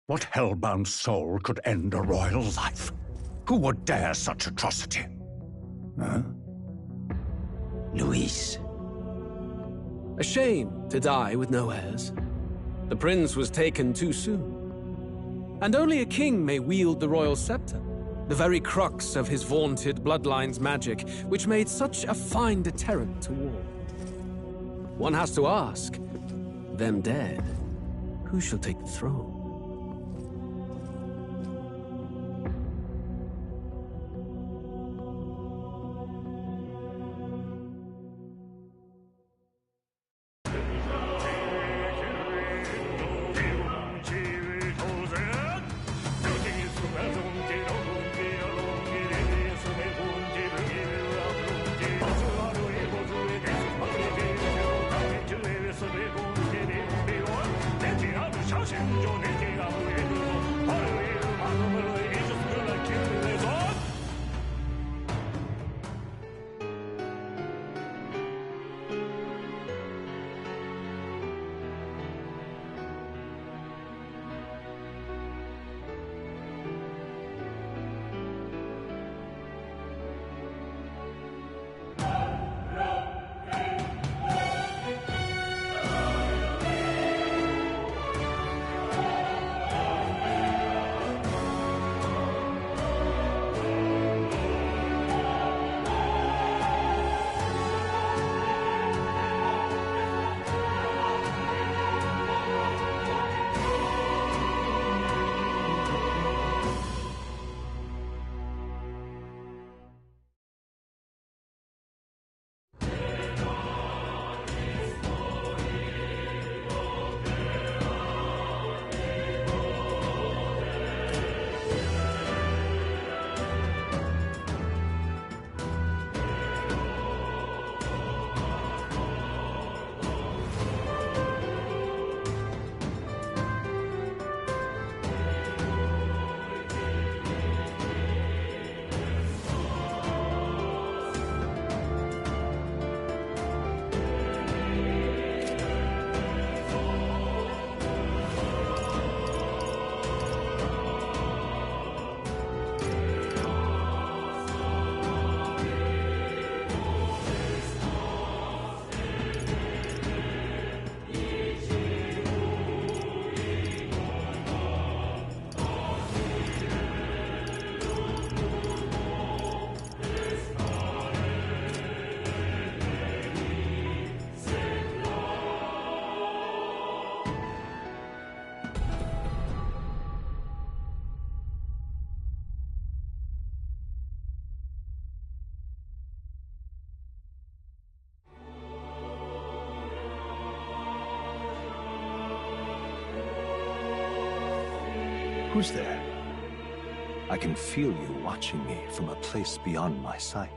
What hellbound soul could end a royal life? Who would dare such atrocity? Huh? Luis. A shame to die with no heirs. The prince was taken too soon. And only a king may wield the royal scepter, the very crux of his vaunted bloodline's magic, which made such a fine deterrent to war. One has to ask, them dead, who shall take the throne? Who's there? I can feel you watching me from a place beyond my sight.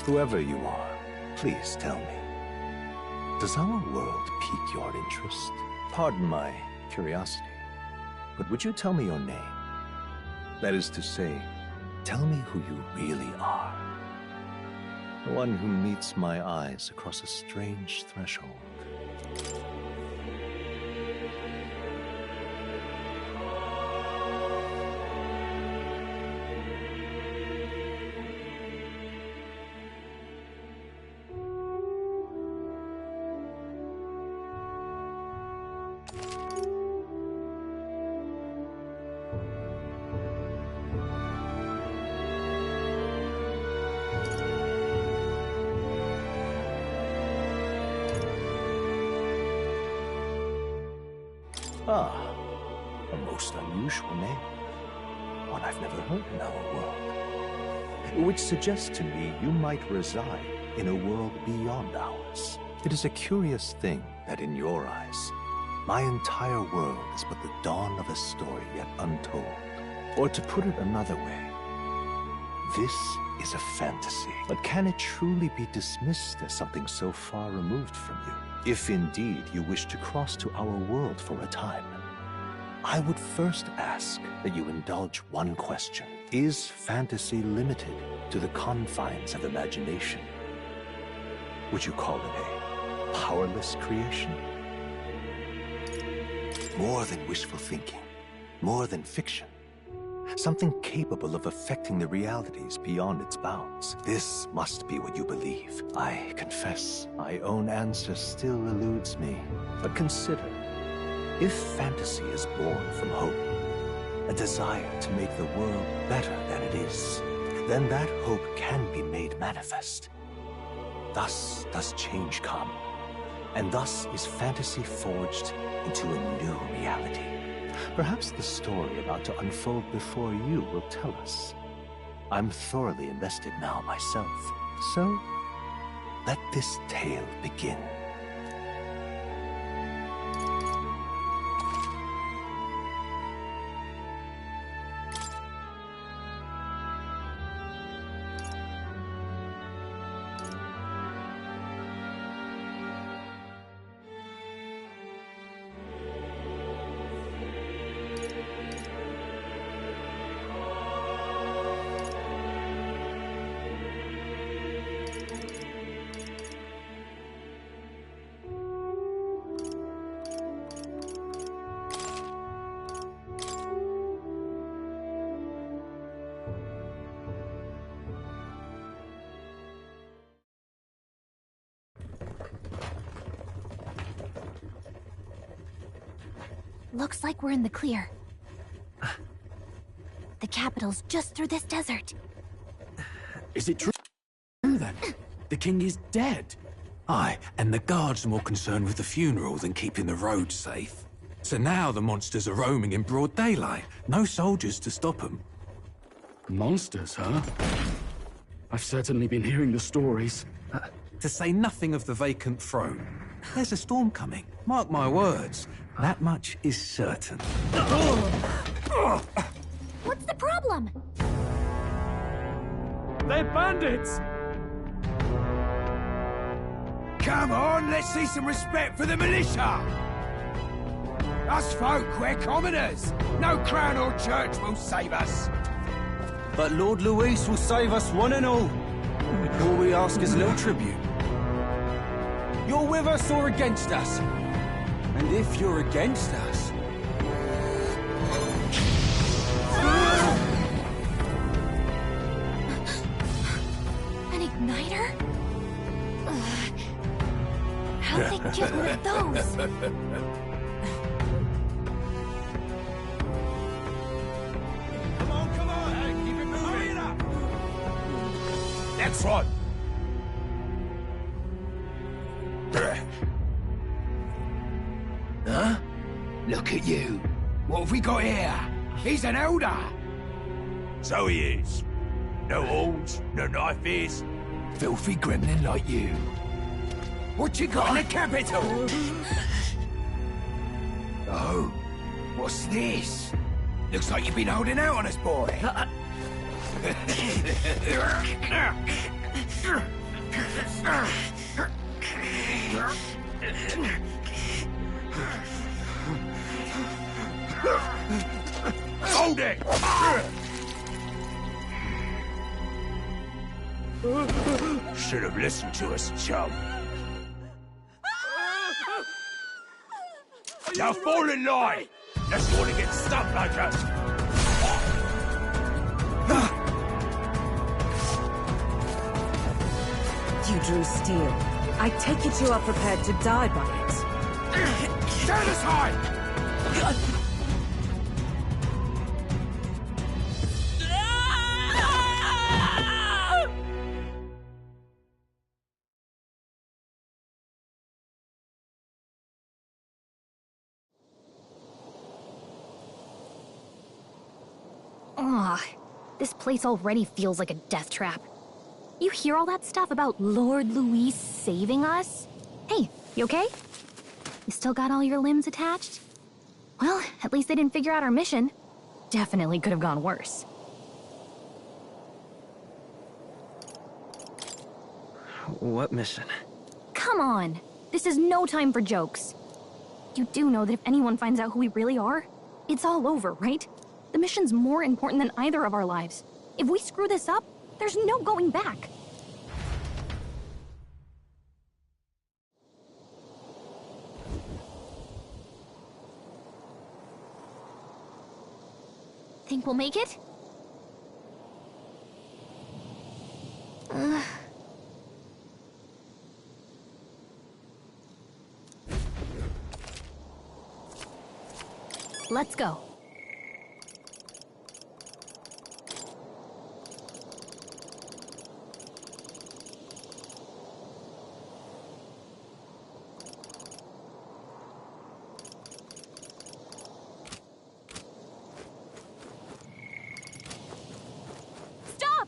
Whoever you are, please tell me. Does our world pique your interest? Pardon my curiosity, but would you tell me your name? That is to say, tell me who you really are. The one who meets my eyes across a strange threshold. Ah, a most unusual name. One I've never heard in our world. Which suggests to me you might reside in a world beyond ours. It is a curious thing that in your eyes, my entire world is but the dawn of a story yet untold. Or to put it another way, this is a fantasy. But can it truly be dismissed as something so far removed from you? If indeed you wish to cross to our world for a time, I would first ask that you indulge one question. Is fantasy limited to the confines of imagination? Would you call it a powerless creation? More than wishful thinking, more than fiction. Something capable of affecting the realities beyond its bounds. This must be what you believe. I confess, my own answer still eludes me. But consider, if fantasy is born from hope, a desire to make the world better than it is, then that hope can be made manifest. Thus does change come, and thus is fantasy forged into a new reality. Perhaps the story about to unfold before you will tell us. I'm thoroughly invested now myself, so let this tale begin. Looks like we're in the clear. The capital's just through this desert. Is it true then? The king is dead. Aye, and the guards are more concerned with the funeral than keeping the roads safe. So now the monsters are roaming in broad daylight. No soldiers to stop them. Monsters, huh? I've certainly been hearing the stories. To say nothing of the vacant throne. There's a storm coming. Mark my words. That much is certain. What's the problem? They're bandits! Come on, let's see some respect for the militia! Us folk, we're commoners. No crown or church will save us. But Lord Luis will save us one and all. All we ask is a little tribute. You're with us or against us? And if you're against us... An igniter? How'd they get one of those? Come on, hey, keep it moving. Hurry it up! That's right. Huh? Look at you. What have we got here? He's an elder. So he is. No horns, no knife is. Filthy gremlin like you. What you got in the capital? Oh, what's this? Looks like you've been holding out on us, boy. Hold it! Should have listened to us, chum. Now fall in line! Let's want to get stuck like us! You drew steel. I take it you are prepared to die by it. Stand aside! This place already feels like a death trap. You hear all that stuff about Lord Luis saving us? Hey, you okay? You still got all your limbs attached? Well, at least they didn't figure out our mission. Definitely could have gone worse. What mission? Come on! This is no time for jokes. You do know that if anyone finds out who we really are, it's all over, right? The mission's more important than either of our lives. If we screw this up, there's no going back. think we'll make it? Let's go. Stop!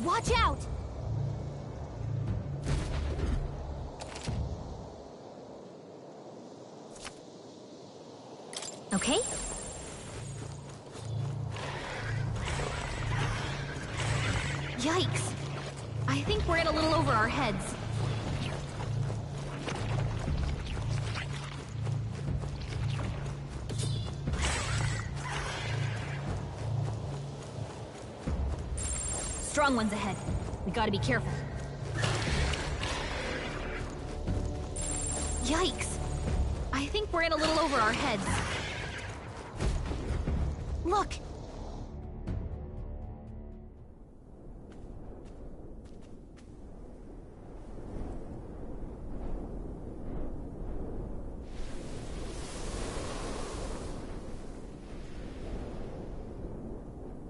Watch out! Okay? Yikes! I think we're in a little over our heads. Strong ones ahead. We gotta be careful. Yikes! I think we're in a little over our heads. Look!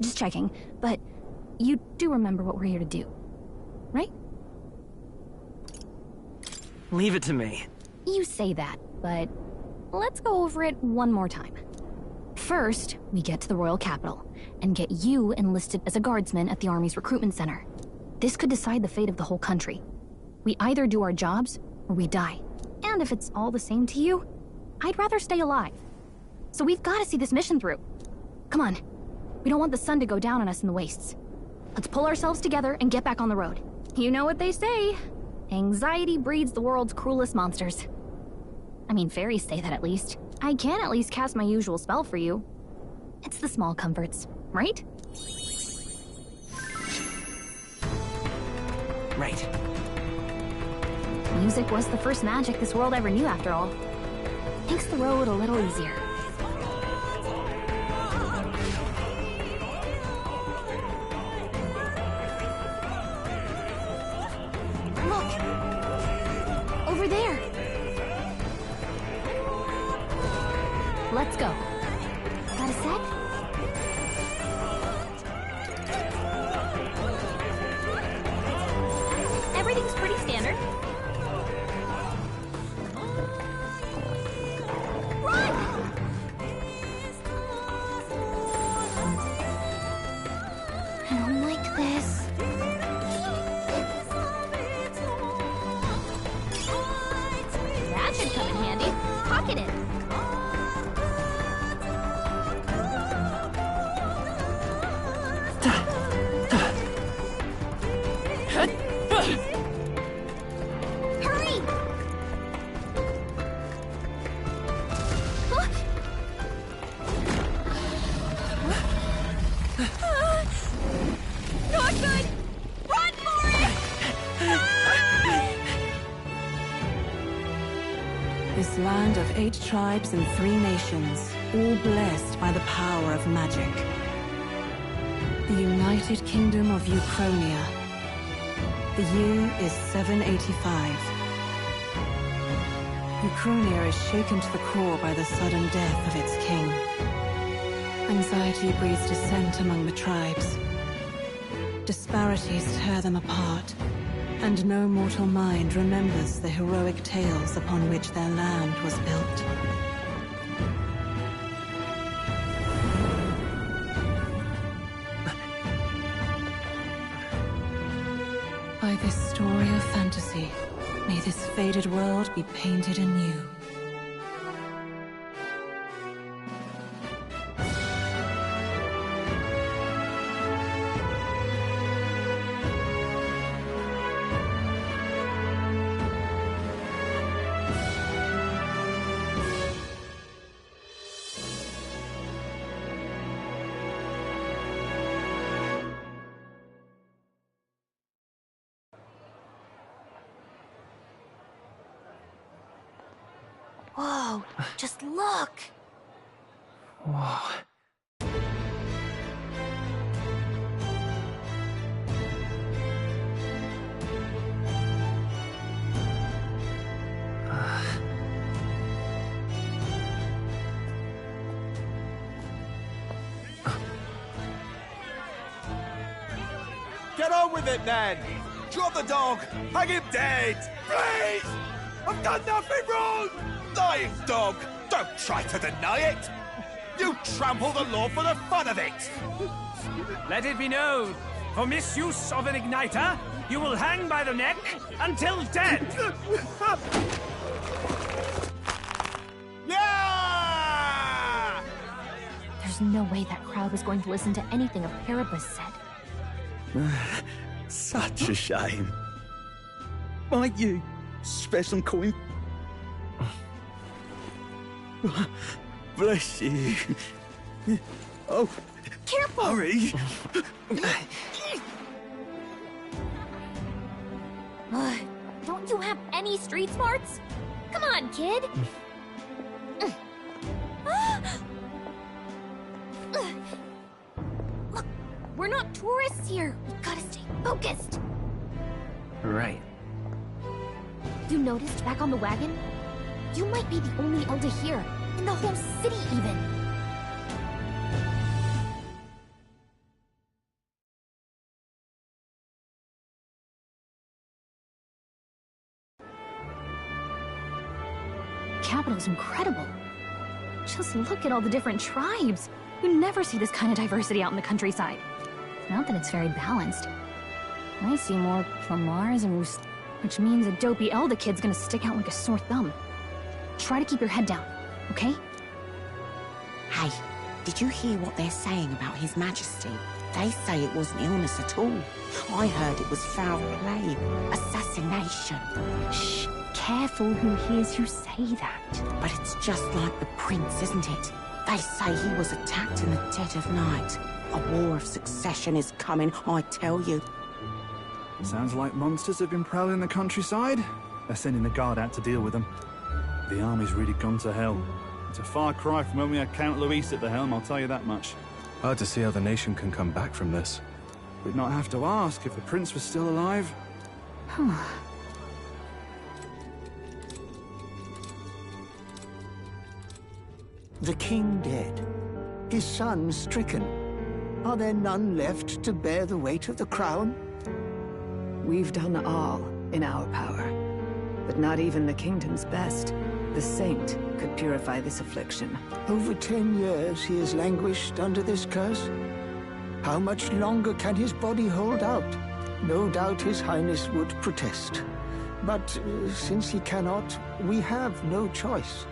Just checking, but you do remember what we're here to do, right? Leave it to me. You say that, but let's go over it one more time. First, we get to the royal capital and get you enlisted as a guardsman at the army's recruitment center. This could decide the fate of the whole country. We either do our jobs or we die. And if it's all the same to you, I'd rather stay alive. So we've got to see this mission through. Come on. We don't want the sun to go down on us in the wastes. Let's pull ourselves together and get back on the road. You know what they say. Anxiety breeds the world's cruelest monsters. I mean, fairies say that at least. I can at least cast my usual spell for you. It's the small comforts, right? Right. Music was the first magic this world ever knew, after all. Makes the road a little easier. Look! Over there! Let's go. Got a sec? Everything's pretty standard. Run! I don't like this. That should come in handy. Pocket it. Hurry! Not good! Run for it! This land of 8 tribes and 3 nations, all blessed by the power of magic. The United Kingdom of Euchronia. The year is 785. Euchronia is shaken to the core by the sudden death of its king. Anxiety breeds dissent among the tribes. Disparities tear them apart, and no mortal mind remembers the heroic tales upon which their land was built. By this story of fantasy, may this faded world be painted anew. Whoa, just look! Whoa. Get on with it, then! Drop the dog! Hang him dead! Please! I've done nothing wrong! Lying dog! Don't try to deny it! You trample the law for the fun of it! Let it be known, for misuse of an igniter, you will hang by the neck until dead! Yeah! There's no way that crowd was going to listen to anything a Paribus said. Such a shame. Might you spare some coin? Bless you. Oh, Careful! hurry. Don't you have any street smarts? Come on, kid! Look, we're not tourists here. We gotta stay focused. Right. You noticed back on the wagon? You might be the only Elder here, in the whole city even. Capital's incredible. Just look at all the different tribes. You never see this kind of diversity out in the countryside. Not that it's very balanced. I see more Plamars and Rus, which means a dopey Elder kid's gonna stick out like a sore thumb. Try to keep your head down, okay? Hey, did you hear what they're saying about His Majesty? They say it wasn't illness at all. I heard it was foul play, assassination. Shh, careful who hears you say that. But it's just like the prince, isn't it? They say he was attacked in the dead of night. A war of succession is coming, I tell you. Sounds like monsters have been prowling the countryside. They're sending the guard out to deal with them. The army's really gone to hell. It's a far cry from when we had Count Luis at the helm, I'll tell you that much. Hard to see how the nation can come back from this. We'd not have to ask if the prince was still alive. The king dead, his son stricken. Are there none left to bear the weight of the crown? We've done all in our power, but not even the kingdom's best. The saint could purify this affliction. Over 10 years he has languished under this curse. How much longer can his body hold out? No doubt his highness would protest. But since he cannot, we have no choice.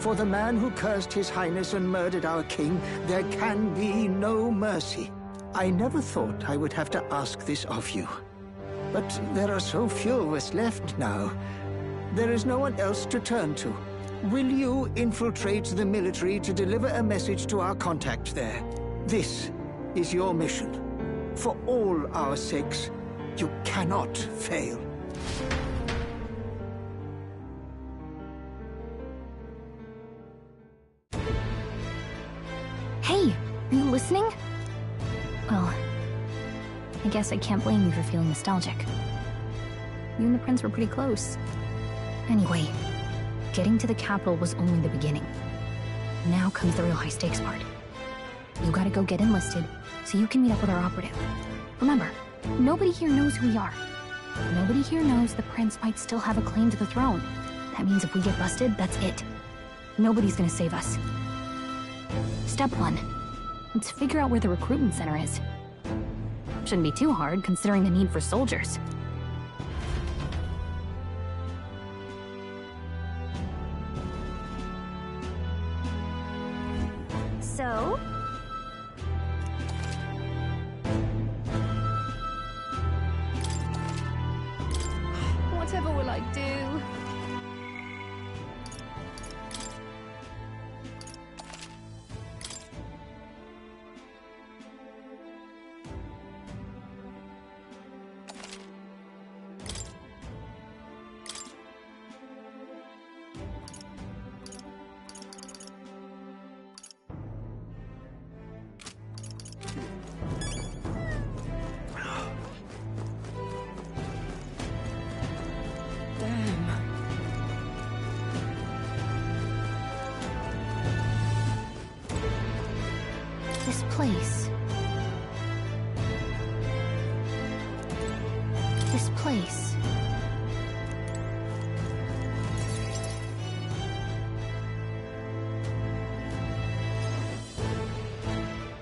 For the man who cursed his highness and murdered our king, there can be no mercy. I never thought I would have to ask this of you. But there are so few of us left now. There is no one else to turn to. Will you infiltrate the military to deliver a message to our contact there? This is your mission. For all our sakes, you cannot fail. Hey, are you listening? Well, I guess I can't blame you for feeling nostalgic. You and the prince were pretty close. Anyway, getting to the capital was only the beginning. Now comes the real high-stakes part. You gotta go get enlisted, so you can meet up with our operative. Remember, nobody here knows who we are. Nobody here knows the prince might still have a claim to the throne. That means if we get busted, that's it. Nobody's gonna save us. Step 1. Let's figure out where the recruitment center is. Shouldn't be too hard, considering the need for soldiers. So? Whatever will I do? place. This place.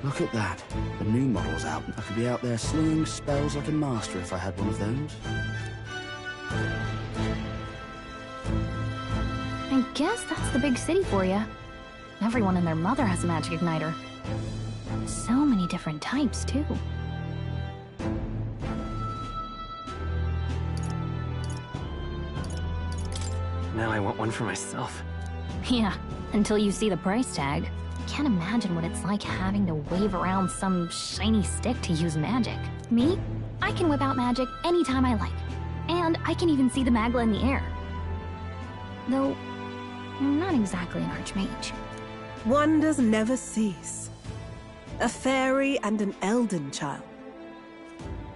Look at that. The new model's out. I could be out there slinging spells like a master if I had one of those. I guess that's the big city for you. Everyone and their mother has a magic igniter. So many different types, too. Now I want one for myself. Yeah, until you see the price tag. Can't imagine what it's like having to wave around some shiny stick to use magic. Me? I can whip out magic anytime I like. And I can even see the Magla in the air. Though, I'm not exactly an archmage. Wonders never cease. A fairy and an elden child.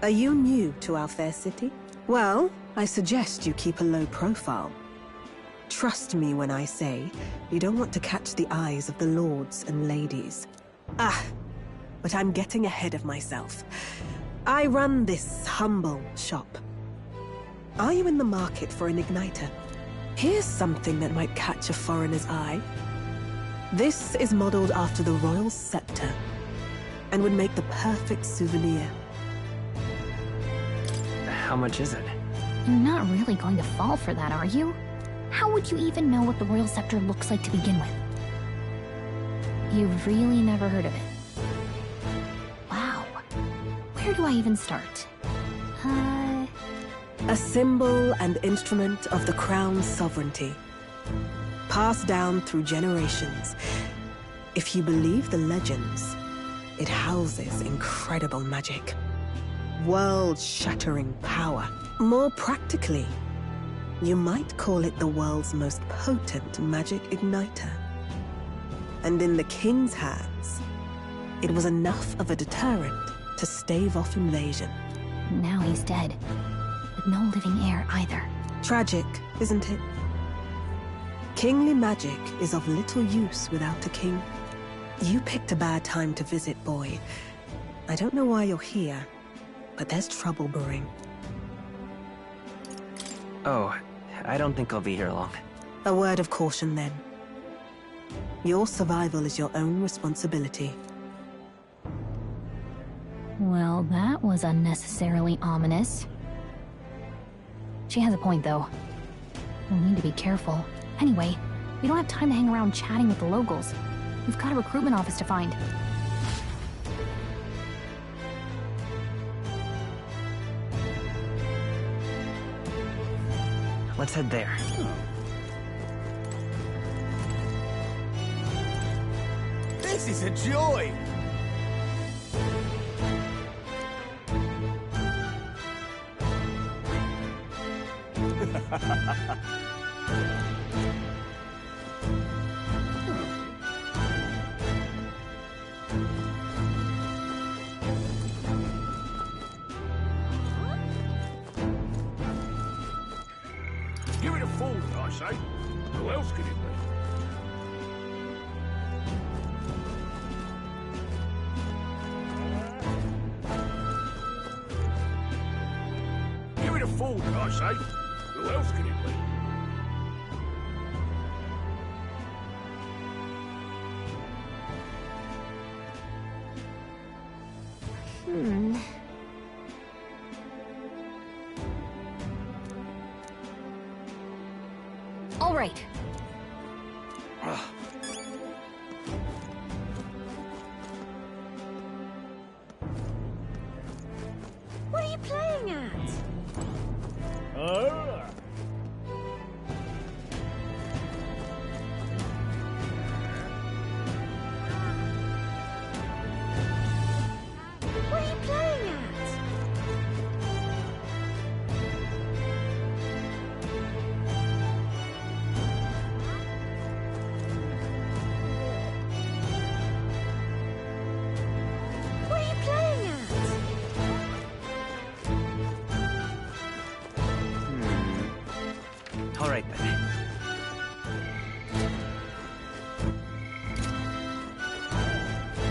Are you new to our fair city? Well, I suggest you keep a low profile. Trust me when I say you don't want to catch the eyes of the lords and ladies. But I'm getting ahead of myself. I run this humble shop. Are you in the market for an igniter? Here's something that might catch a foreigner's eye. This is modeled after the royal scepter and would make the perfect souvenir. How much is it? You're not really going to fall for that, are you? How would you even know what the royal scepter looks like to begin with? You've really never heard of it. Wow. Where do I even start? A symbol and instrument of the crown's sovereignty. Passed down through generations. If you believe the legends, it houses incredible magic. World-shattering power. More practically, you might call it the world's most potent magic igniter. And in the king's hands, it was enough of a deterrent to stave off invasion. Now he's dead. With no living heir either. Tragic, isn't it? Kingly magic is of little use without a king. You picked a bad time to visit, boy. I don't know why you're here, but there's trouble brewing. Oh, I don't think I'll be here long. A word of caution, then. Your survival is your own responsibility. Well, that was unnecessarily ominous. She has a point, though. We'll need to be careful. Anyway, we don't have time to hang around chatting with the locals. We've got a recruitment office to find. Let's head there. This is a joy! Give it a fool, I say. Who else could it be? Give it a fool, I say. Who else could it be? All right. What are you playing at? What are you playing at? What are you playing at? All right, then.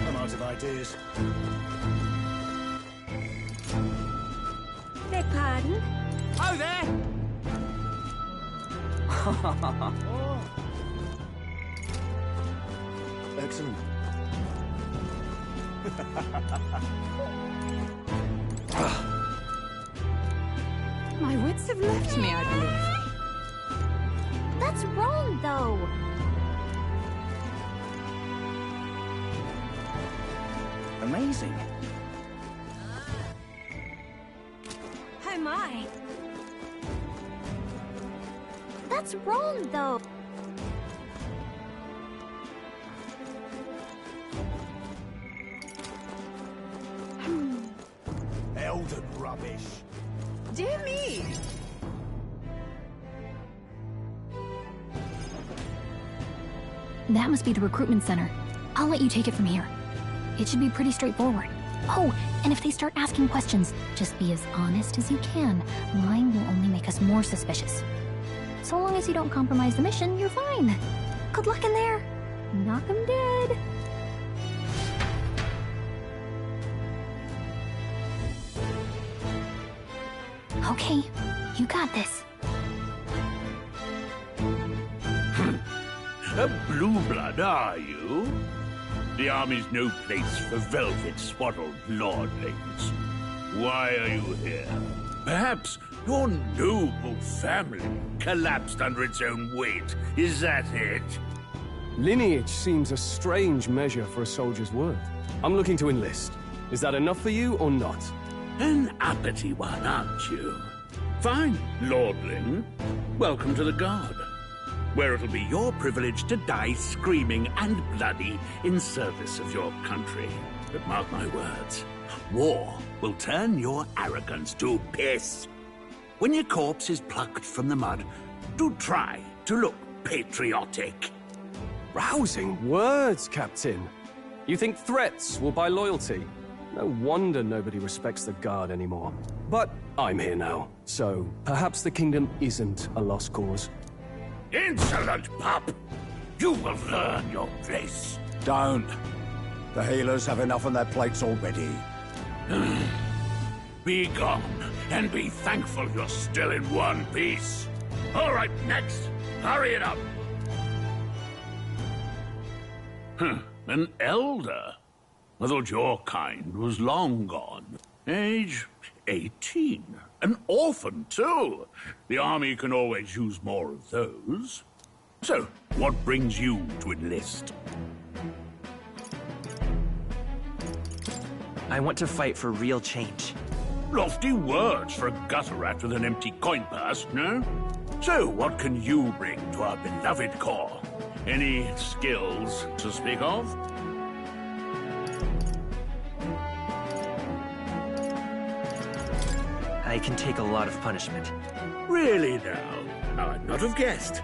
I'm out of ideas. dears. Beg pardon? Oh, there! Excellent. My wits have left me, I believe. That's wrong, though. Amazing. Oh my. That's wrong, though. Elden rubbish. Dear me! That must be the recruitment center. I'll let you take it from here. It should be pretty straightforward. Oh, and if they start asking questions, just be as honest as you can. Lying will only make us more suspicious. So long as you don't compromise the mission, you're fine. Good luck in there. Knock 'em dead. Okay, you got this. A blue blood, are you? The army's no place for velvet-swaddled lordlings. Why are you here? Perhaps your noble family collapsed under its own weight. Is that it? Lineage seems a strange measure for a soldier's worth. I'm looking to enlist. Is that enough for you or not? An uppity one, aren't you? Fine, lordling. Welcome to the Guard, where it'll be your privilege to die screaming and bloody in service of your country. But mark my words, war will turn your arrogance to piss. When your corpse is plucked from the mud, do try to look patriotic. Rousing words, Captain. You think threats will buy loyalty? No wonder nobody respects the Guard anymore. But I'm here now, so perhaps the kingdom isn't a lost cause. Insolent pup! You will learn your place. Don't. The healers have enough on their plates already. Be gone, and be thankful you're still in one piece. All right, next. Hurry it up. An elder? I thought your kind was long gone. Age 18. An orphan, too. The army can always use more of those. So, what brings you to enlist? I want to fight for real change. Lofty words for a gutter rat with an empty coin purse, no? So, what can you bring to our beloved corps? Any skills to speak of? I can take a lot of punishment. Really now? I'd not have guessed.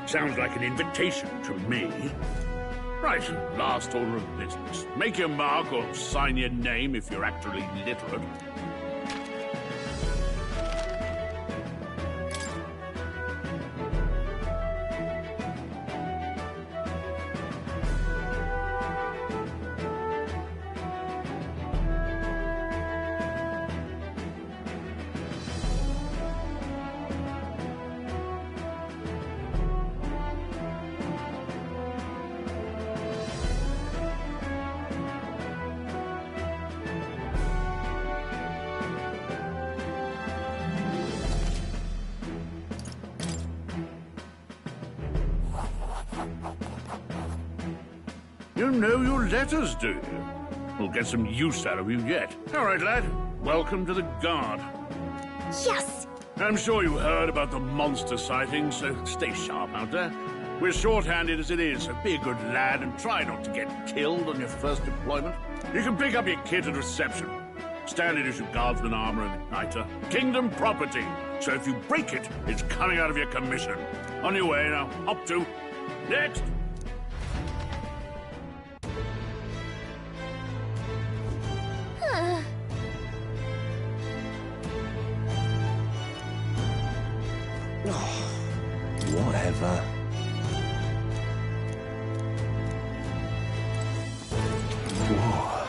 Sounds like an invitation to me. Right, last order of business. Make your mark or sign your name if you're actually literate. You know your letters, do you? We'll get some use out of you yet. All right, lad. Welcome to the Guard. Yes! I'm sure you heard about the monster sightings, so stay sharp out there. We're short-handed as it is, so be a good lad and try not to get killed on your first deployment. You can pick up your kit at reception. Standard issue guardsman armor and igniter. Kingdom property. So if you break it, it's coming out of your commission. On your way now. Up to. Next. Whatever. Whoa.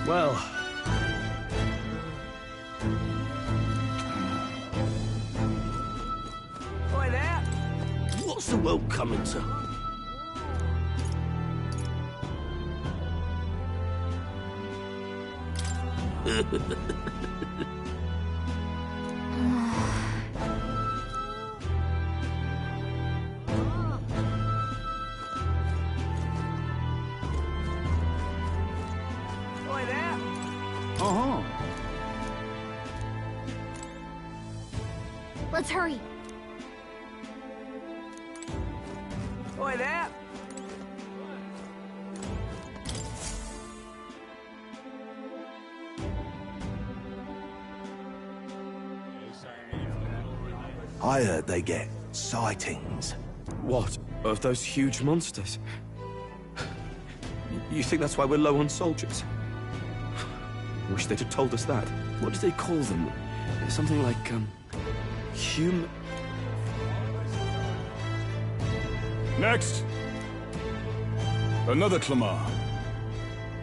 Well... Oi there! What's the world coming to? Oi there! Uh-huh. Let's hurry. Oi there! I heard they get sightings. What? Of those huge monsters? You think that's why we're low on soldiers? Wish they'd have told us that. What do they call them? Something like, Next! Another Clamar.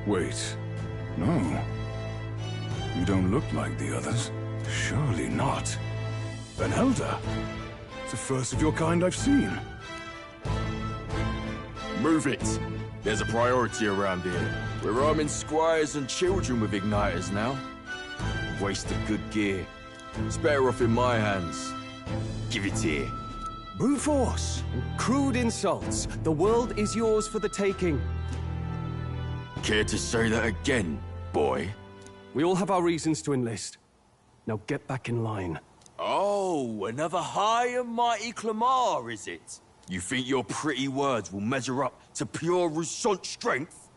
Wait. No. You don't look like the others. Surely not. An elder. It's the first of your kind I've seen. Move it. There's a priority around here. We're arming squires and children with igniters now. Waste of good gear. It's better off in my hands. Give it here. brute force, crude insults. The world is yours for the taking. Care to say that again, boy? We all have our reasons to enlist. Now get back in line. Oh, another high and mighty Clamar, is it? You think your pretty words will measure up to pure Roussant strength?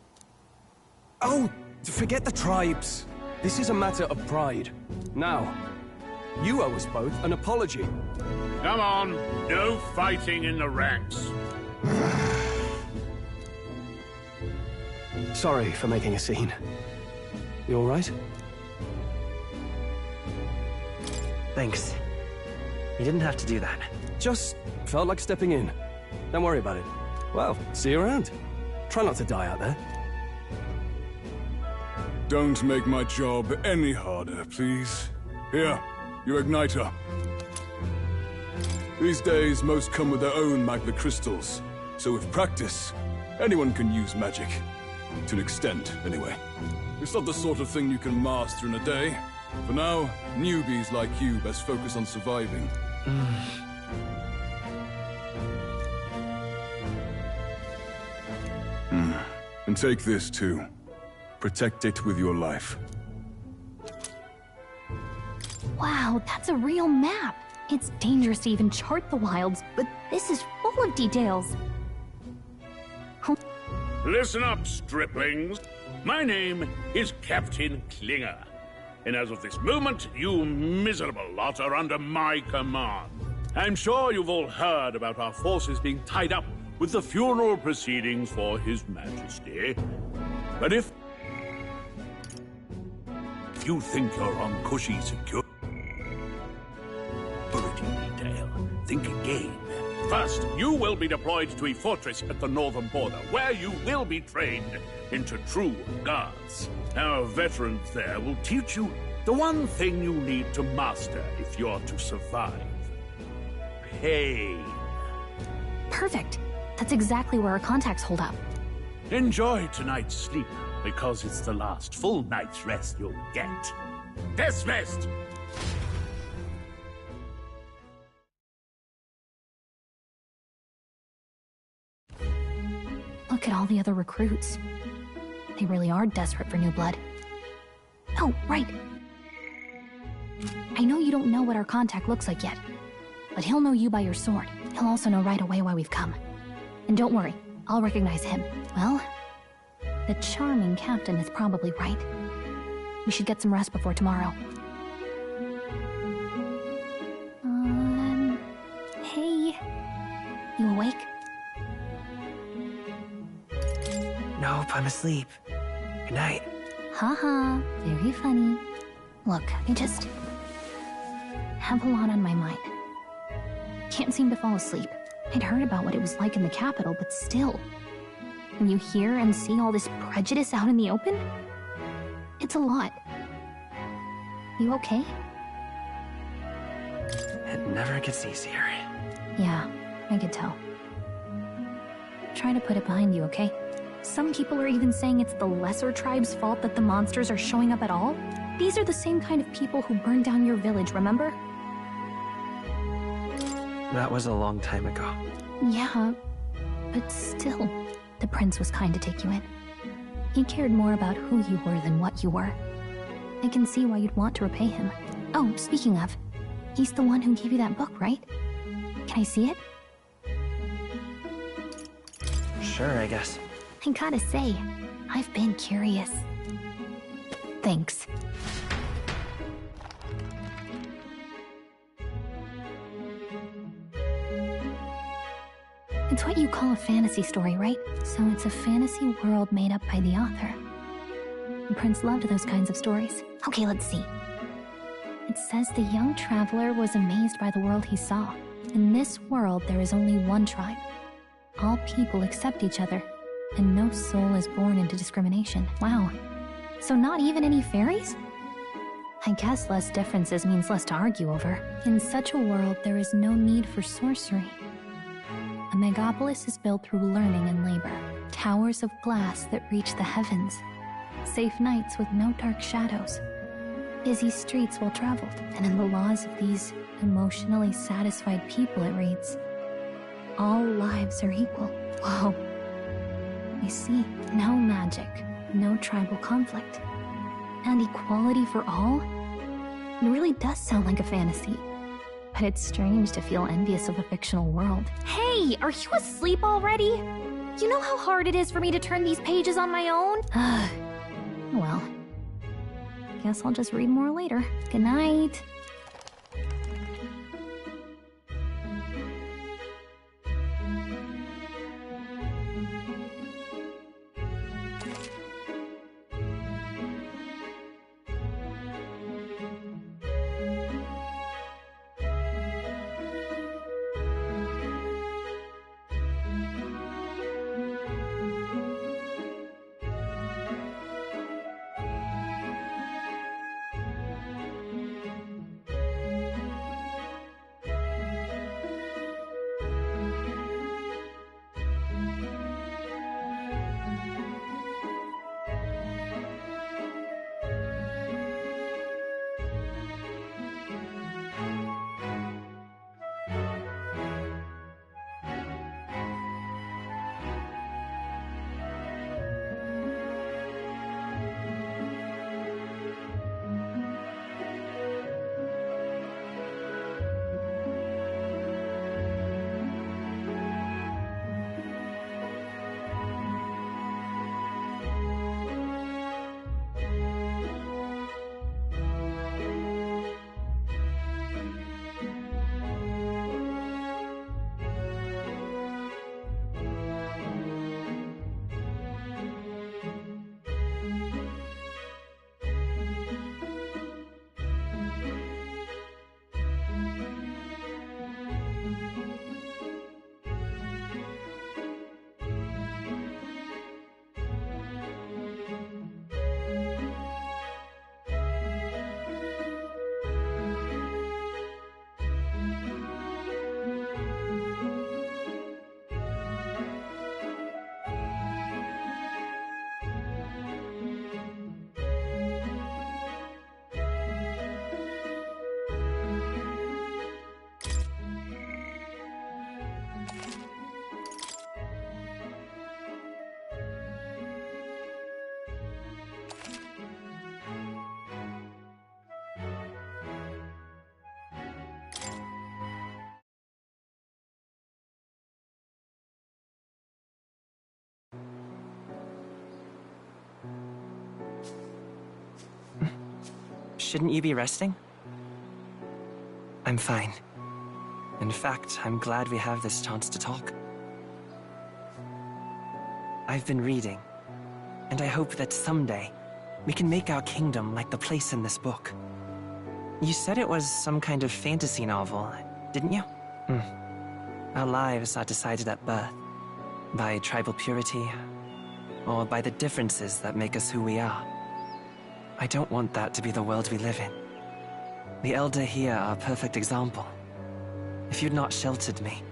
Oh, forget the tribes. This is a matter of pride. Now, you owe us both an apology. Come on, no fighting in the ranks. Sorry for making a scene. You all right? Thanks. You didn't have to do that. Just felt like stepping in. Don't worry about it. Well, see you around. Try not to die out there. Don't make my job any harder, please. Here, your igniter. These days, most come with their own magna crystals. So with practice, anyone can use magic. To an extent, anyway. It's not the sort of thing you can master in a day. For now, newbies like you best focus on surviving. And take this, too. Protect it with your life. Wow, that's a real map. It's dangerous to even chart the wilds, but this is full of details. Listen up, striplings. My name is Captain Klinger. And as of this moment, you miserable lot are under my command. I'm sure you've all heard about our forces being tied up with the funeral proceedings for His Majesty. But if you think you're on cushy security detail, think again. First, you will be deployed to a fortress at the northern border, where you will be trained into true guards. Our veterans there will teach you the one thing you need to master if you're to survive. Pain. Perfect. That's exactly where our contacts hold up. Enjoy tonight's sleep, because it's the last full night's rest you'll get. Dismissed! Look at all the other recruits. They really are desperate for new blood. Oh, right. I know you don't know what our contact looks like yet, but he'll know you by your sword. He'll also know right away why we've come. And don't worry, I'll recognize him. Well, the charming captain is probably right. We should get some rest before tomorrow. Hey. You awake? Nope, I'm asleep. Good night. Haha, very funny. Look, I just have a lot on my mind. Can't seem to fall asleep. I'd heard about what it was like in the capital, but still. When you hear and see all this prejudice out in the open, It's a lot. You okay? It never gets easier. Yeah, I could tell. Try to put it behind you, okay? Some people are even saying it's the lesser tribe's fault that the monsters are showing up at all. These are the same kind of people who burned down your village, remember? That was a long time ago. Yeah, but still, the prince was kind to take you in. He cared more about who you were than what you were. I can see why you'd want to repay him. Oh, speaking of, he's the one who gave you that book, right? Can I see it? Sure, I guess. I gotta say, I've been curious. Thanks. It's what you call a fantasy story, right? So it's a fantasy world made up by the author. The prince loved those kinds of stories. Okay, let's see. It says the young traveler was amazed by the world he saw. In this world, there is only one tribe. All people accept each other, and no soul is born into discrimination. Wow. So not even any fairies? I guess less differences means less to argue over. In such a world, there is no need for sorcery. A megapolis is built through learning and labor. Towers of glass that reach the heavens. Safe nights with no dark shadows. Busy streets well traveled. And in the laws of these emotionally satisfied people, it reads, all lives are equal. Whoa. I see. No magic, no tribal conflict, and equality for all? It really does sound like a fantasy. But it's strange to feel envious of a fictional world. Hey, are you asleep already? You know how hard it is for me to turn these pages on my own? Well, guess I'll just read more later. Good night. Shouldn't you be resting? I'm fine. In fact, I'm glad we have this chance to talk. I've been reading, and I hope that someday we can make our kingdom like the place in this book. You said it was some kind of fantasy novel, didn't you? Our lives are decided at birth, by tribal purity, or by the differences that make us who we are. I don't want that to be the world we live in. The Elder here are a perfect example. If you'd not sheltered me,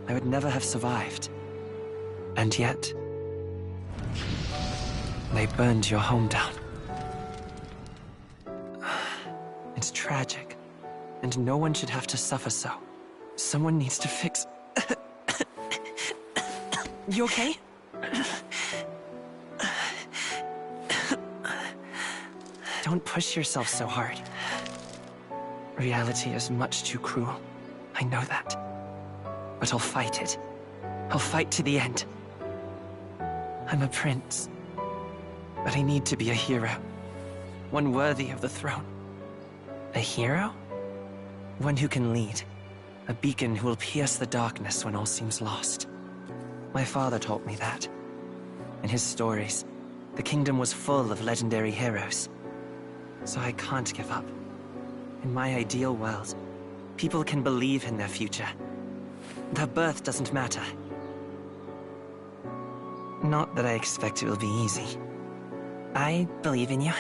I would never have survived. And yet, they burned your home down. It's tragic, and no one should have to suffer so. Someone needs to fix... You okay? Don't push yourself so hard. Reality is much too cruel. I know that. But I'll fight it. I'll fight to the end. I'm a prince. But I need to be a hero. One worthy of the throne. A hero? One who can lead. A beacon who will pierce the darkness when all seems lost. My father taught me that. In his stories, the kingdom was full of legendary heroes. So I can't give up. In my ideal world, people can believe in their future. Their birth doesn't matter. Not that I expect it will be easy. I believe in you.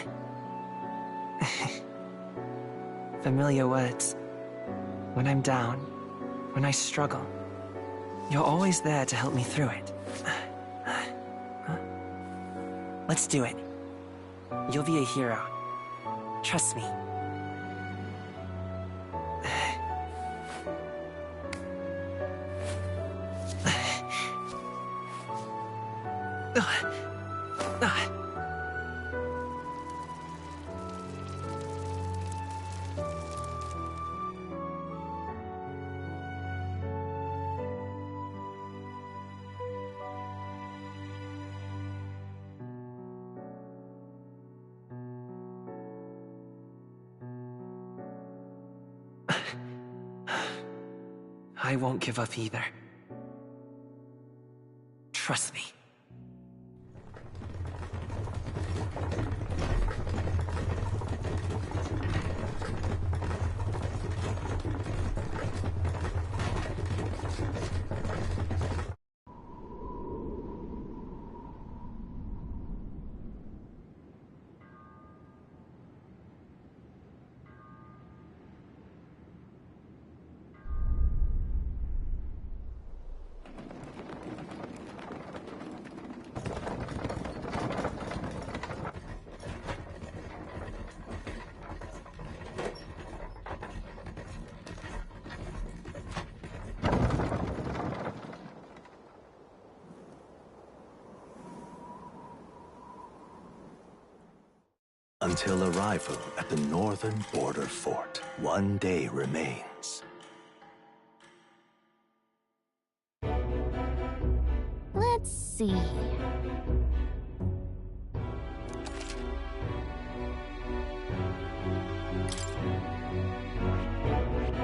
Familiar words. When I'm down, when I struggle, you're always there to help me through it. Let's do it. You'll be a hero. Trust me. I won't give up either. Trust me. Until arrival at the northern border fort, one day remains. Let's see.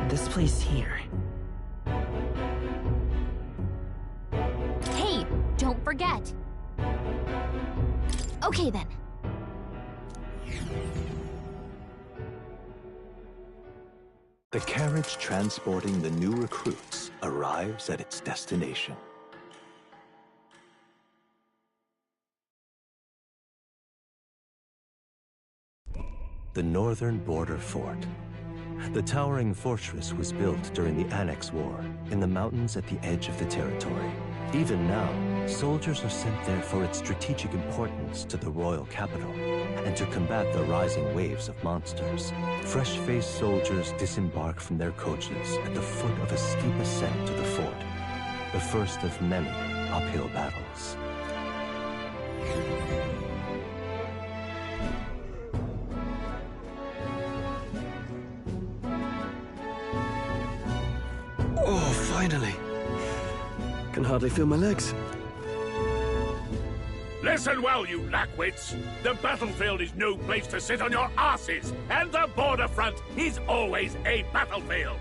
This place here. Hey, don't forget. Okay then. The carriage transporting the new recruits arrives at its destination. The northern border fort. The towering fortress was built during the Annex War in the mountains at the edge of the territory. Even now, soldiers are sent there for its strategic importance to the royal capital and to combat the rising waves of monsters. Fresh-faced soldiers disembark from their coaches at the foot of a steep ascent to the fort, the first of many uphill battles. Oh, finally. Can hardly feel my legs. Listen well, you lackwits. The battlefield is no place to sit on your asses, and the border front is always a battlefield.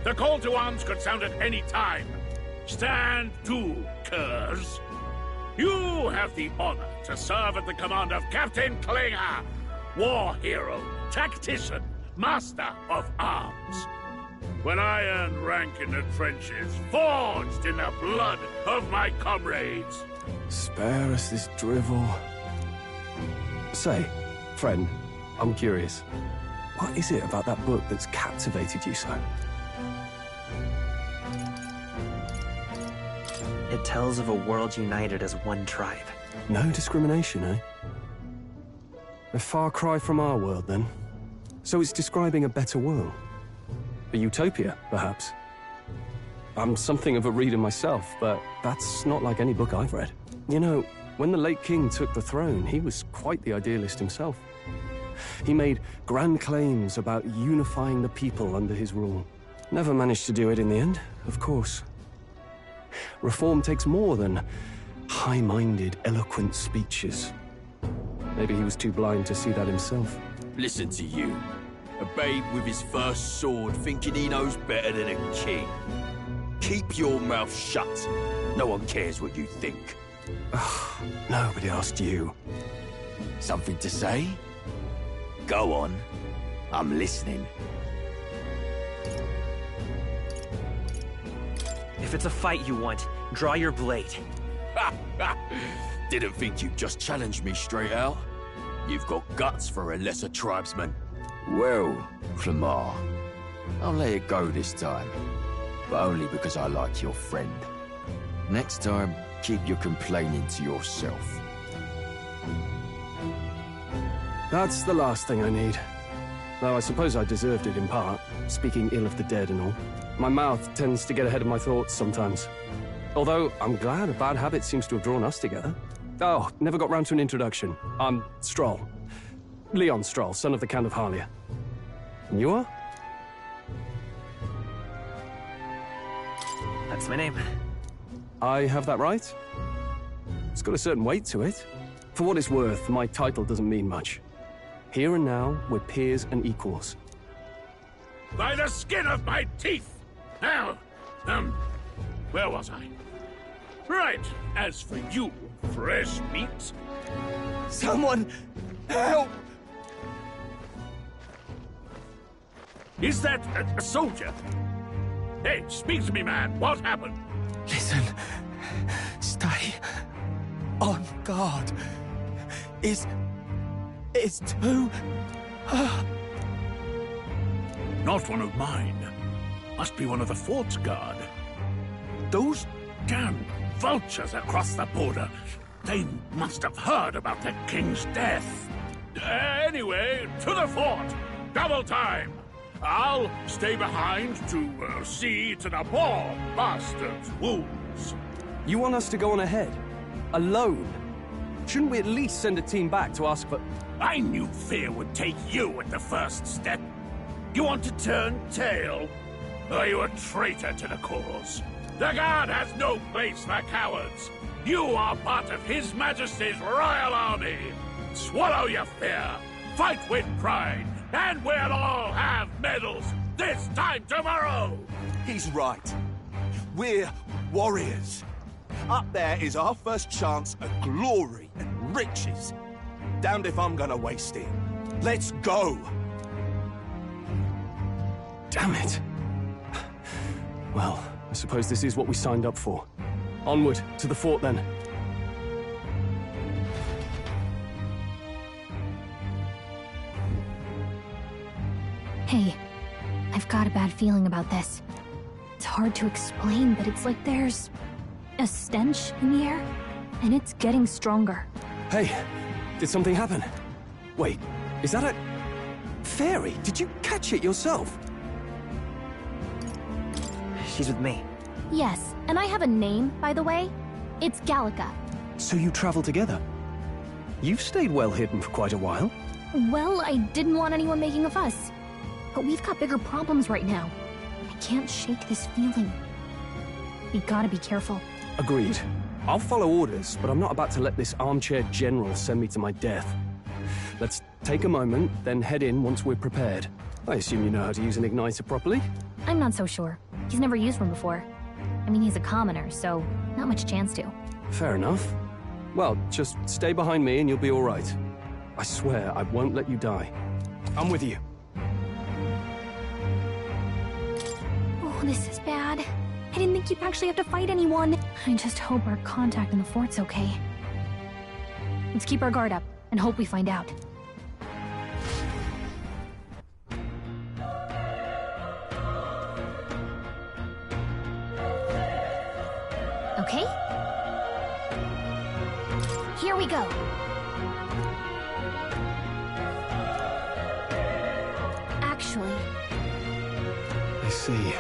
The call to arms could sound at any time. Stand to, curs. You have the honor to serve at the command of Captain Klinger, war hero, tactician, master of arms. When I earned rank in the trenches, forged in the blood of my comrades. Spare us this drivel. Say, friend, I'm curious. What is it about that book that's captivated you so? It tells of a world united as one tribe. No discrimination, eh? A far cry from our world, then. So it's describing a better world. A utopia, perhaps. I'm something of a reader myself, but that's not like any book I've read. You know, when the late king took the throne, he was quite the idealist himself. He made grand claims about unifying the people under his rule. Never managed to do it in the end, of course. Reform takes more than high-minded, eloquent speeches. Maybe he was too blind to see that himself. Listen to you. A babe with his first sword thinking he knows better than a king. Keep your mouth shut. No one cares what you think. Nobody asked you. Something to say? Go on. I'm listening. If it's a fight you want, draw your blade. Didn't think you'd just challenge me straight out. You've got guts for a lesser tribesman. Well, Clamar, I'll let it go this time. But only because I like your friend. Next time, keep your complaining to yourself. That's the last thing I need. Though I suppose I deserved it in part, speaking ill of the dead and all. My mouth tends to get ahead of my thoughts sometimes. Although, I'm glad a bad habit seems to have drawn us together. Oh, never got round to an introduction. I'm Stroll. Leon Stroll, son of the Count of Harlia. And you are? That's my name. I have that right? It's got a certain weight to it. For what it's worth, my title doesn't mean much. Here and now, we're peers and equals. By the skin of my teeth! Now, where was I? Right, as for you, fresh meat... Someone, help! Is that a soldier? Hey, speak to me, man. What happened? Listen. Stay on guard. It's too... Not one of mine. Must be one of the fort's guard. Those damn vultures across the border. They must have heard about the king's death. Anyway, to the fort. Double time. I'll stay behind to see to the poor bastard's wounds. You want us to go on ahead? Alone? Shouldn't we at least send a team back to ask for... I knew fear would take you at the first step. You want to turn tail? Are you a traitor to the cause? The Guard has no place for cowards. You are part of His Majesty's Royal Army. Swallow your fear, fight with pride, and we'll all have medals this time tomorrow! He's right. We're warriors. Up there is our first chance at glory and riches. Damned if I'm gonna waste it. Let's go! Damn it. Well, I suppose this is what we signed up for. Onward, to the fort then. Hey, I've got a bad feeling about this. It's hard to explain, but it's like there's a stench in the air, and it's getting stronger. Hey, did something happen? Wait, is that a... fairy? Did you catch it yourself? She's with me. Yes, and I have a name, by the way. It's Gallica. So you travel together? You've stayed well hidden for quite a while. Well, I didn't want anyone making a fuss. But we've got bigger problems right now. I can't shake this feeling. We gotta be careful. Agreed. I'll follow orders, but I'm not about to let this armchair general send me to my death. Let's take a moment, then head in once we're prepared. I assume you know how to use an igniter properly? I'm not so sure. He's never used one before. I mean, he's a commoner, so not much chance to. Fair enough. Well, just stay behind me and you'll be all right. I swear I won't let you die. I'm with you. Oh, this is bad. I didn't think you'd actually have to fight anyone. I just hope our contact in the fort's okay. Let's keep our guard up and hope we find out. Here we go. Actually... I see.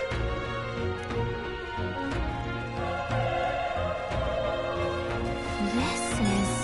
This is...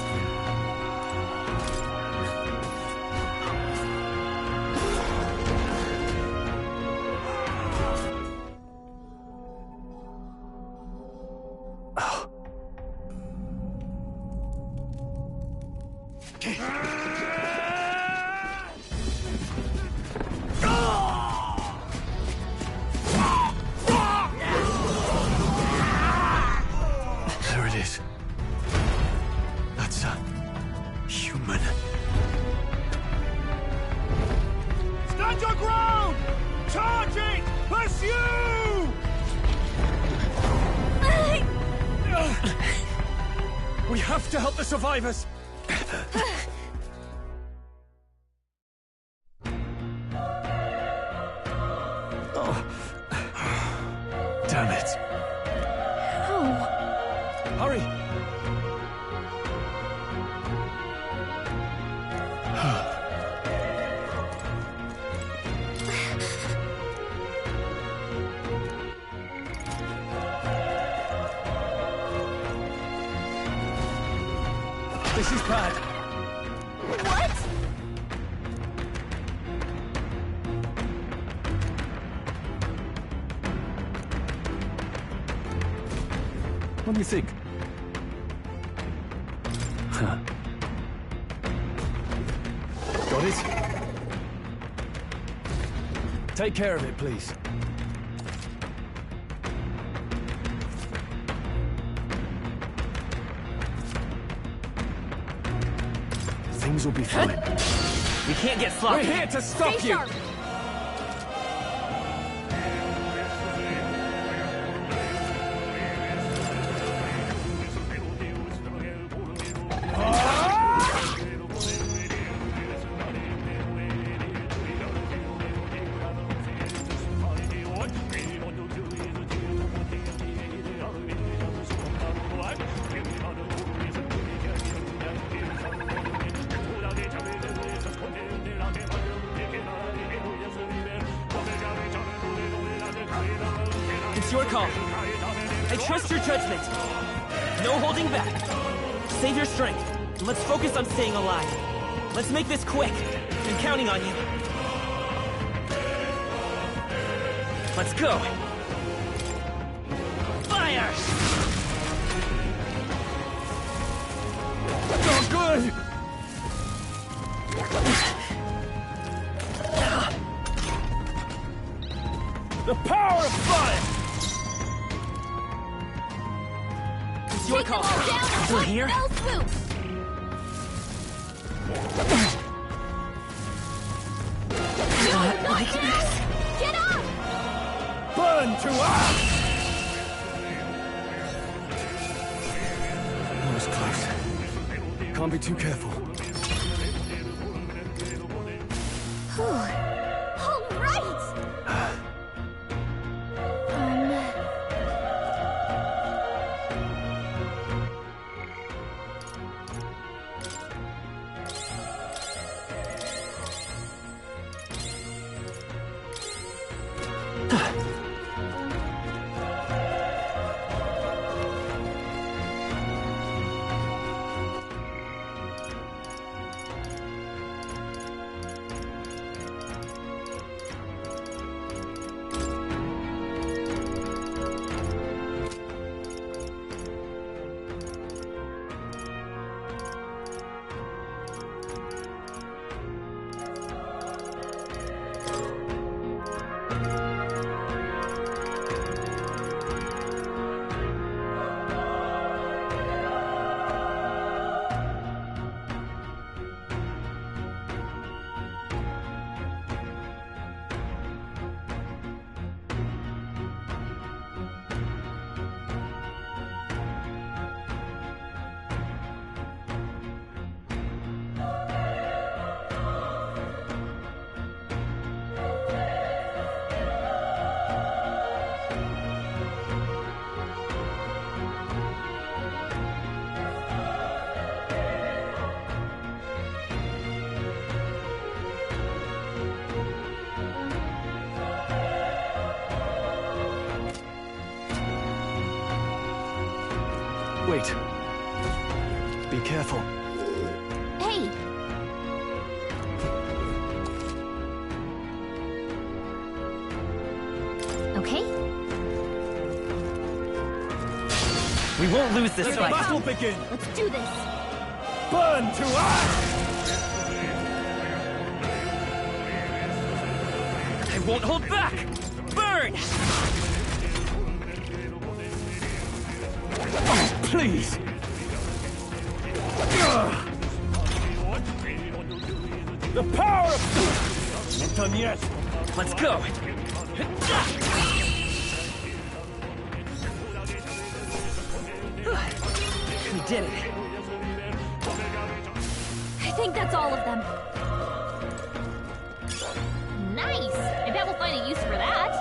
There it is. That's a... human. Stand your ground! Charging! Pursue! We have to help the survivors! Damn it. Hurry! This is bad. What? What do you think? Huh. Got it? Take care of it, please. Things will be fine. We can't get sloppy. We're here to stop Stay you! sharp. It's your call. I trust your judgment. No holding back. Save your strength. And let's focus on staying alive. Let's make this quick. I'm counting on you. Let's go. Fire! Oh, good! The power of fire! It's your call. We're here. Fell swoop. Not like this. Get up! Burn to ash! That was close. Can't be too careful. All right! careful. Hey! Okay? We won't lose this Let the fight. battle begin! Let's do this! Burn to ash! I won't hold back! Burn! Oh, please! The power of... Not done yet! Let's go! We did it! I think that's all of them. Nice! I bet we'll find a use for that.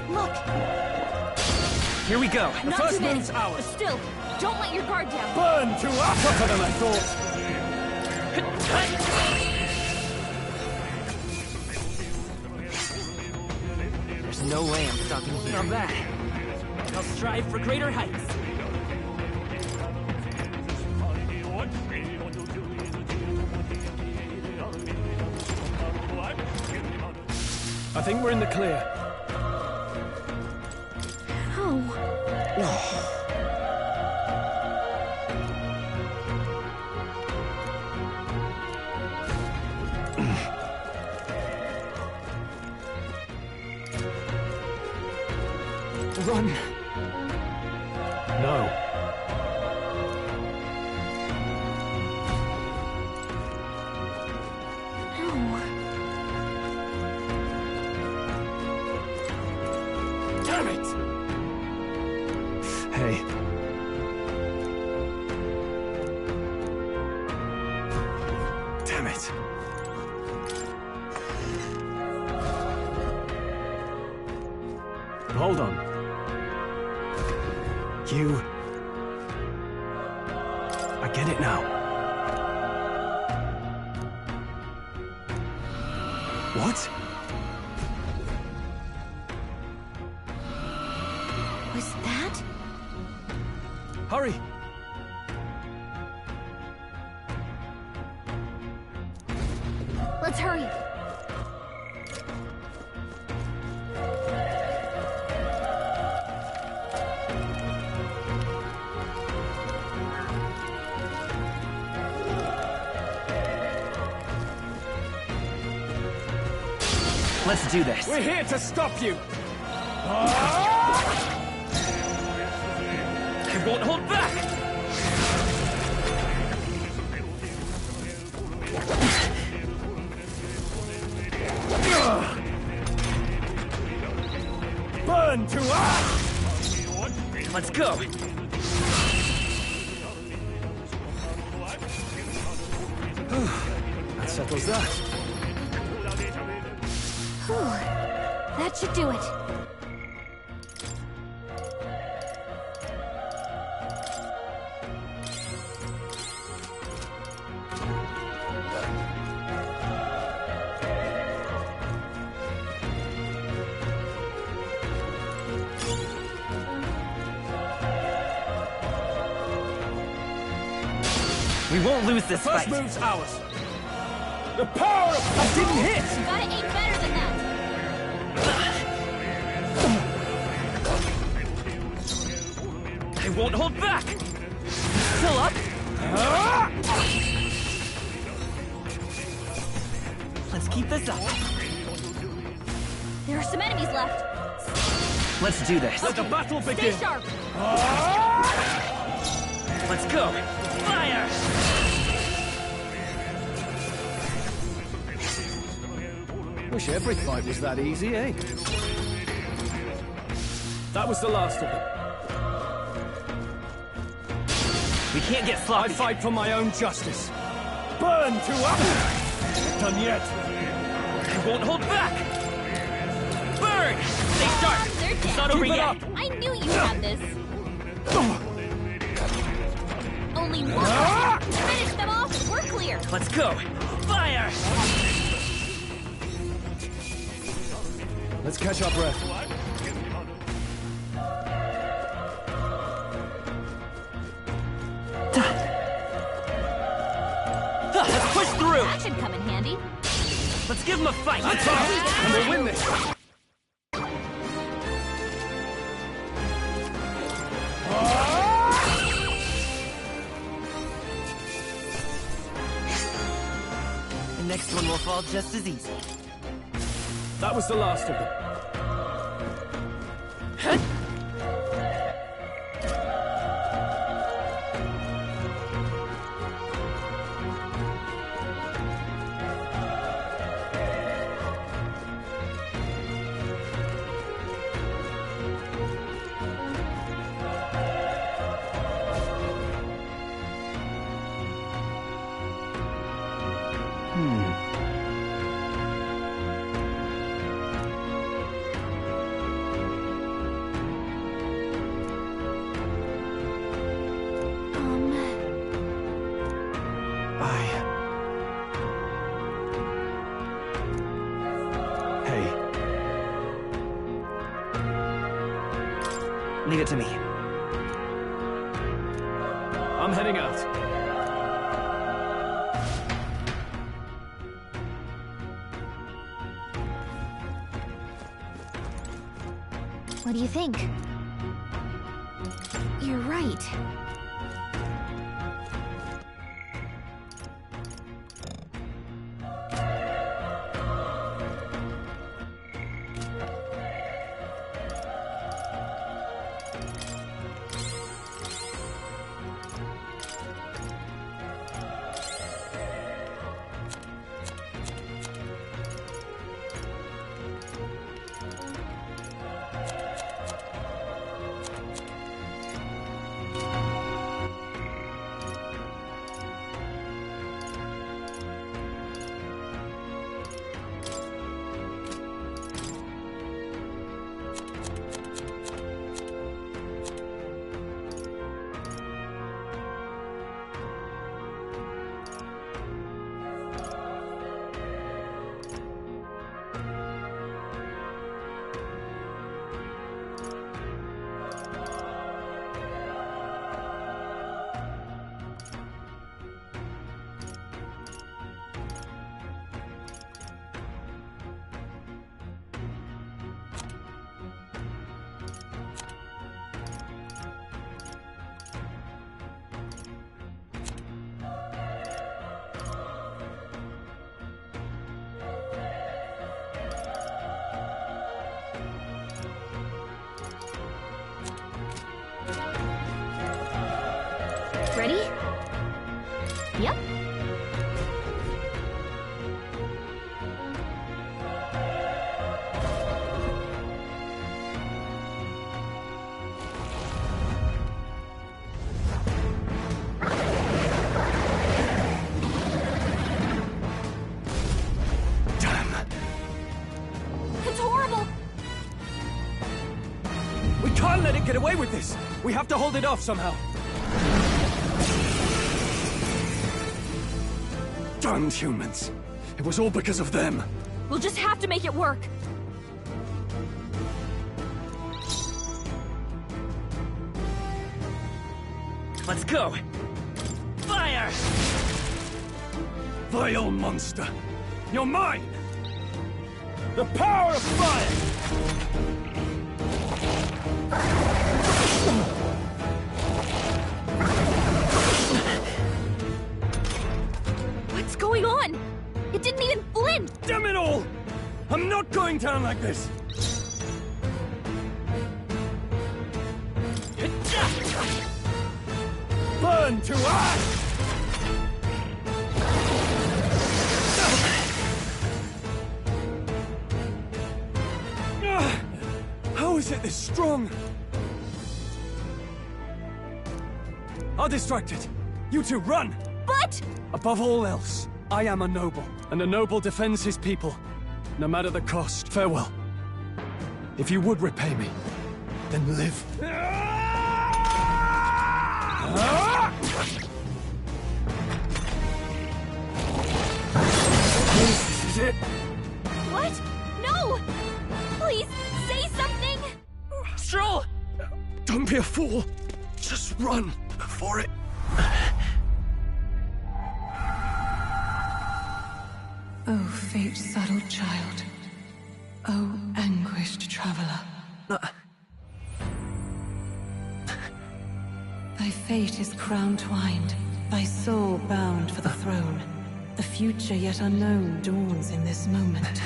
Look! Here we go! The Not first too many, move's ours! but still, don't let your guard down. Burn to ash! Tougher than I thought! There's no way I'm stopping here. Not bad. I'll strive for greater heights. I think we're in the clear. Run! No. Damn it! Hey. Damn it. Hold on. You... I get it now. What? Was that? Hurry! Let's hurry. Let's do this. We're here to stop you! I won't hold back! Burn to ash! Let's go! That settles that. Whew. That should do it. We won't lose this First fight. move's ours. The power of... I didn't hit! You gotta aim better than that. I won't hold back! Still up? Let's keep this up. There are some enemies left. Let's do this. Let the battle begin! Stay sharp. Let's go! Fire! Wish every fight was that easy, eh? That was the last of them. We can't get sloppy. I fight for my own justice. Burn to ash! Not done yet. I won't hold back! Burn! Stay sharp! They're It's dead. not over Keep it yet. up. I knew you had this. Only one. Finish them off. We're clear. here. Let's go. Fire! Let's catch our breath. Let's push through! That should come in handy. Let's give him a fight! That's right! And we'll win this! The next one will fall just as easy. That was the last of them. Leave it to me. I'm heading out. What do you think? You're right. Ready? Yep. It's horrible! We can't let it get away with this! We have to hold it off somehow! Darned humans! It was all because of them! We'll just have to make it work. Let's go! Fire! Vile monster! You're mine! The power of fire! What's going on? It didn't even flinch! Damn it all! I'm not going down like this! Burn to ash! How is it this strong? I'll distract it. You two, run! But... Above all else, I am a noble, and a noble defends his people, no matter the cost. Farewell. If you would repay me, then live. it? What? No! Please, say something! Stroll! Don't be a fool. Just run for it. Oh, fate-saddled child. Oh, anguished traveler. Thy fate is crown-twined, thy soul bound for the throne. The future yet unknown dawns in this moment.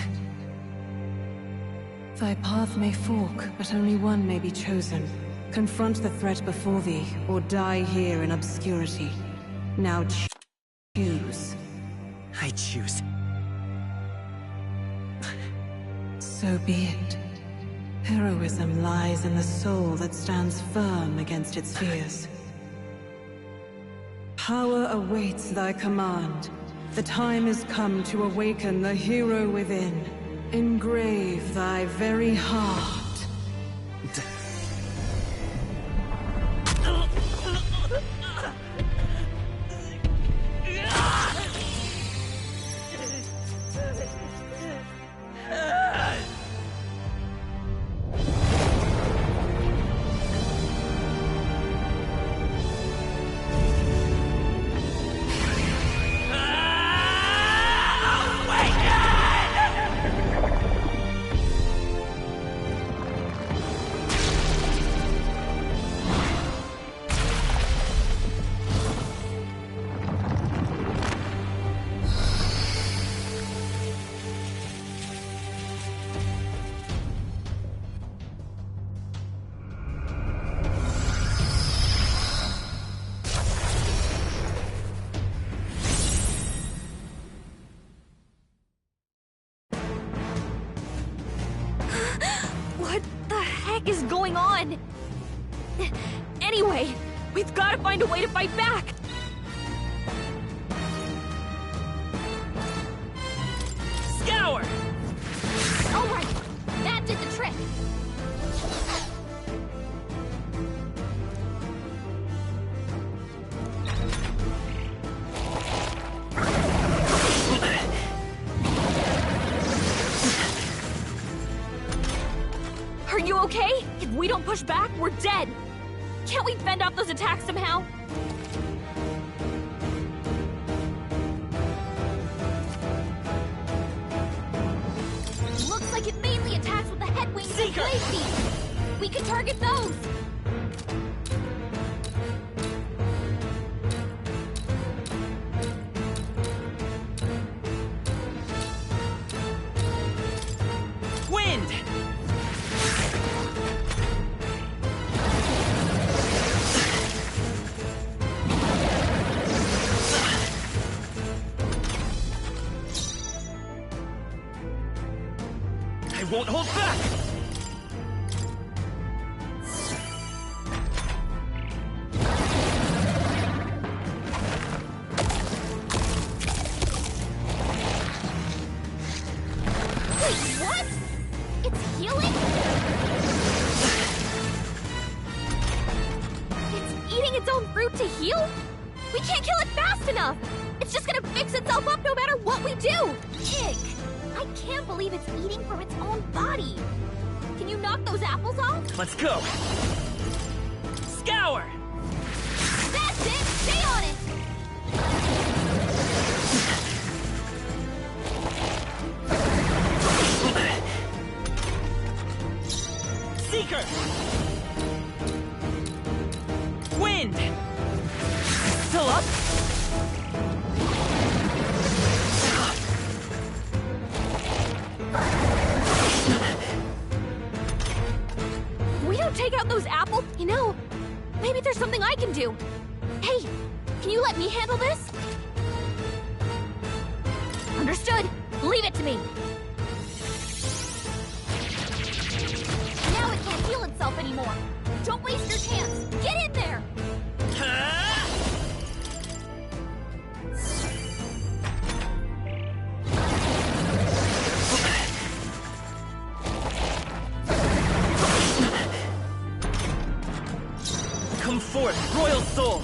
Thy path may fork, but only one may be chosen. Confront the threat before thee, or die here in obscurity. Now choose. I choose. So be it. Heroism lies in the soul that stands firm against its fears. Power awaits thy command. The time is come to awaken the hero within. Engrave thy very heart. What the heck is going on? Anyway, we've got to find a way to fight back! Scour! Alright, that did the trick! Are you okay? If we don't push back, we're dead! Can't we fend off those attacks somehow? Looks like it mainly attacks with the headwings and blade beams. We could target those! Wind! I won't hold back! Wait, what? It's healing? It's eating its own fruit to heal? We can't kill it fast enough! It's just gonna fix itself up no matter what we do! Ick! I can't believe it's eating from its own body! Can you knock those apples off? Let's go! Scour! That's it! Stay on it! Seeker! Wind! Still up? We don't take out those apples, you know, maybe there's something I can do. Hey, can you let me handle this? Understood. Leave it to me. Now it can't heal itself anymore. Don't waste your chance. Get in there. Come forth, Royal Soul!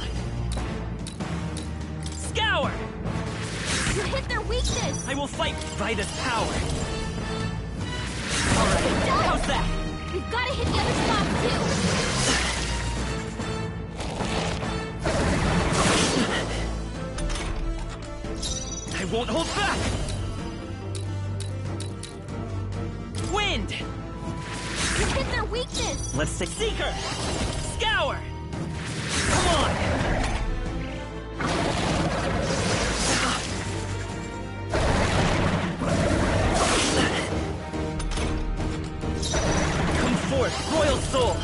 Scour! You hit their weakness. weakness! I will fight Vida's power. Alright, how's that? We've got to hit the other spot, too! I won't hold back! Wind! You hit their weakness! Let's take Seeker! Scour! Come on! Come forth, Royal Soul!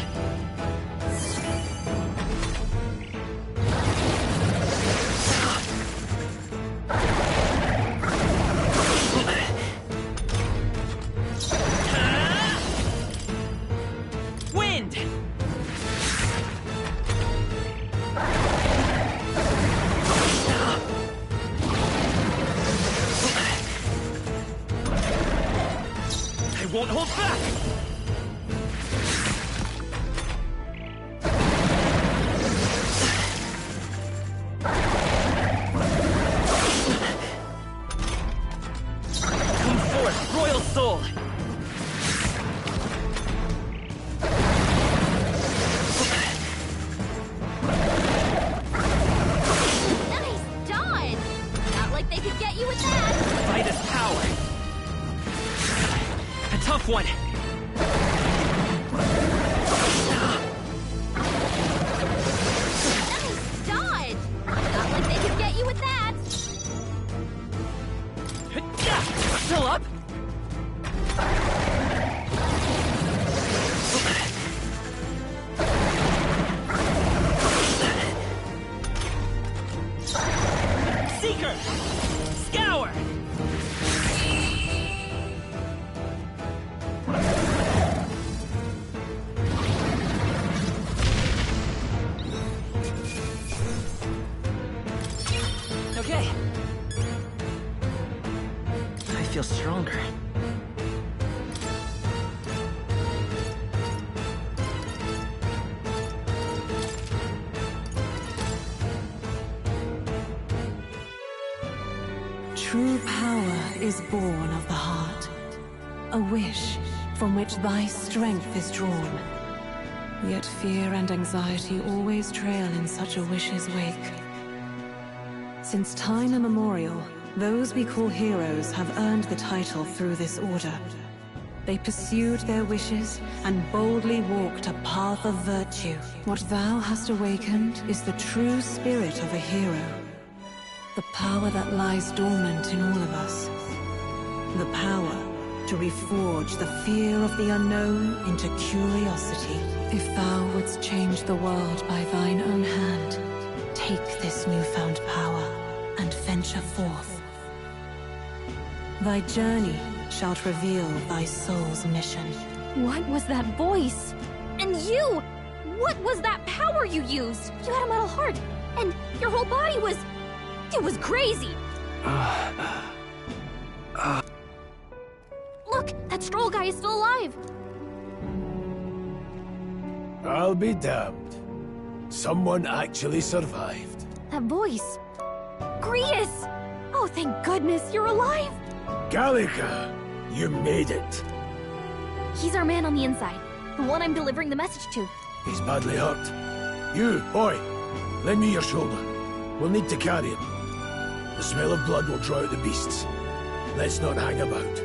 Wind! I won't hold back! Come forth, Royal Soul! Nice dodge! Not like they could get you with that! Vida's power! A tough one! Nice dodge! Not like they could get you with that! Still up? Seeker! Scour! Okay. I feel stronger. True power is born of the heart, a wish from which thy strength is drawn. Yet fear and anxiety always trail in such a wish's wake. Since time immemorial, those we call heroes have earned the title through this order. They pursued their wishes and boldly walked a path of virtue. What thou hast awakened is the true spirit of a hero. The power that lies dormant in all of us. The power to reforge the fear of the unknown into curiosity. If thou wouldst change the world by thine own hand, take this newfound power and venture forth. Thy journey shalt reveal thy soul's mission. What was that voice? And you! What was that power you used? You had a metal heart, And your whole body was... It was crazy! Look, that Stroll guy is still alive! I'll be damned. Someone actually survived. that voice. Grius! Oh, thank goodness you're alive! Gallica, you made it. He's our man on the inside, the one I'm delivering the message to. He's badly hurt. You, boy, lend me your shoulder. We'll need to carry him. The smell of blood will draw out the beasts. Let's not hang about.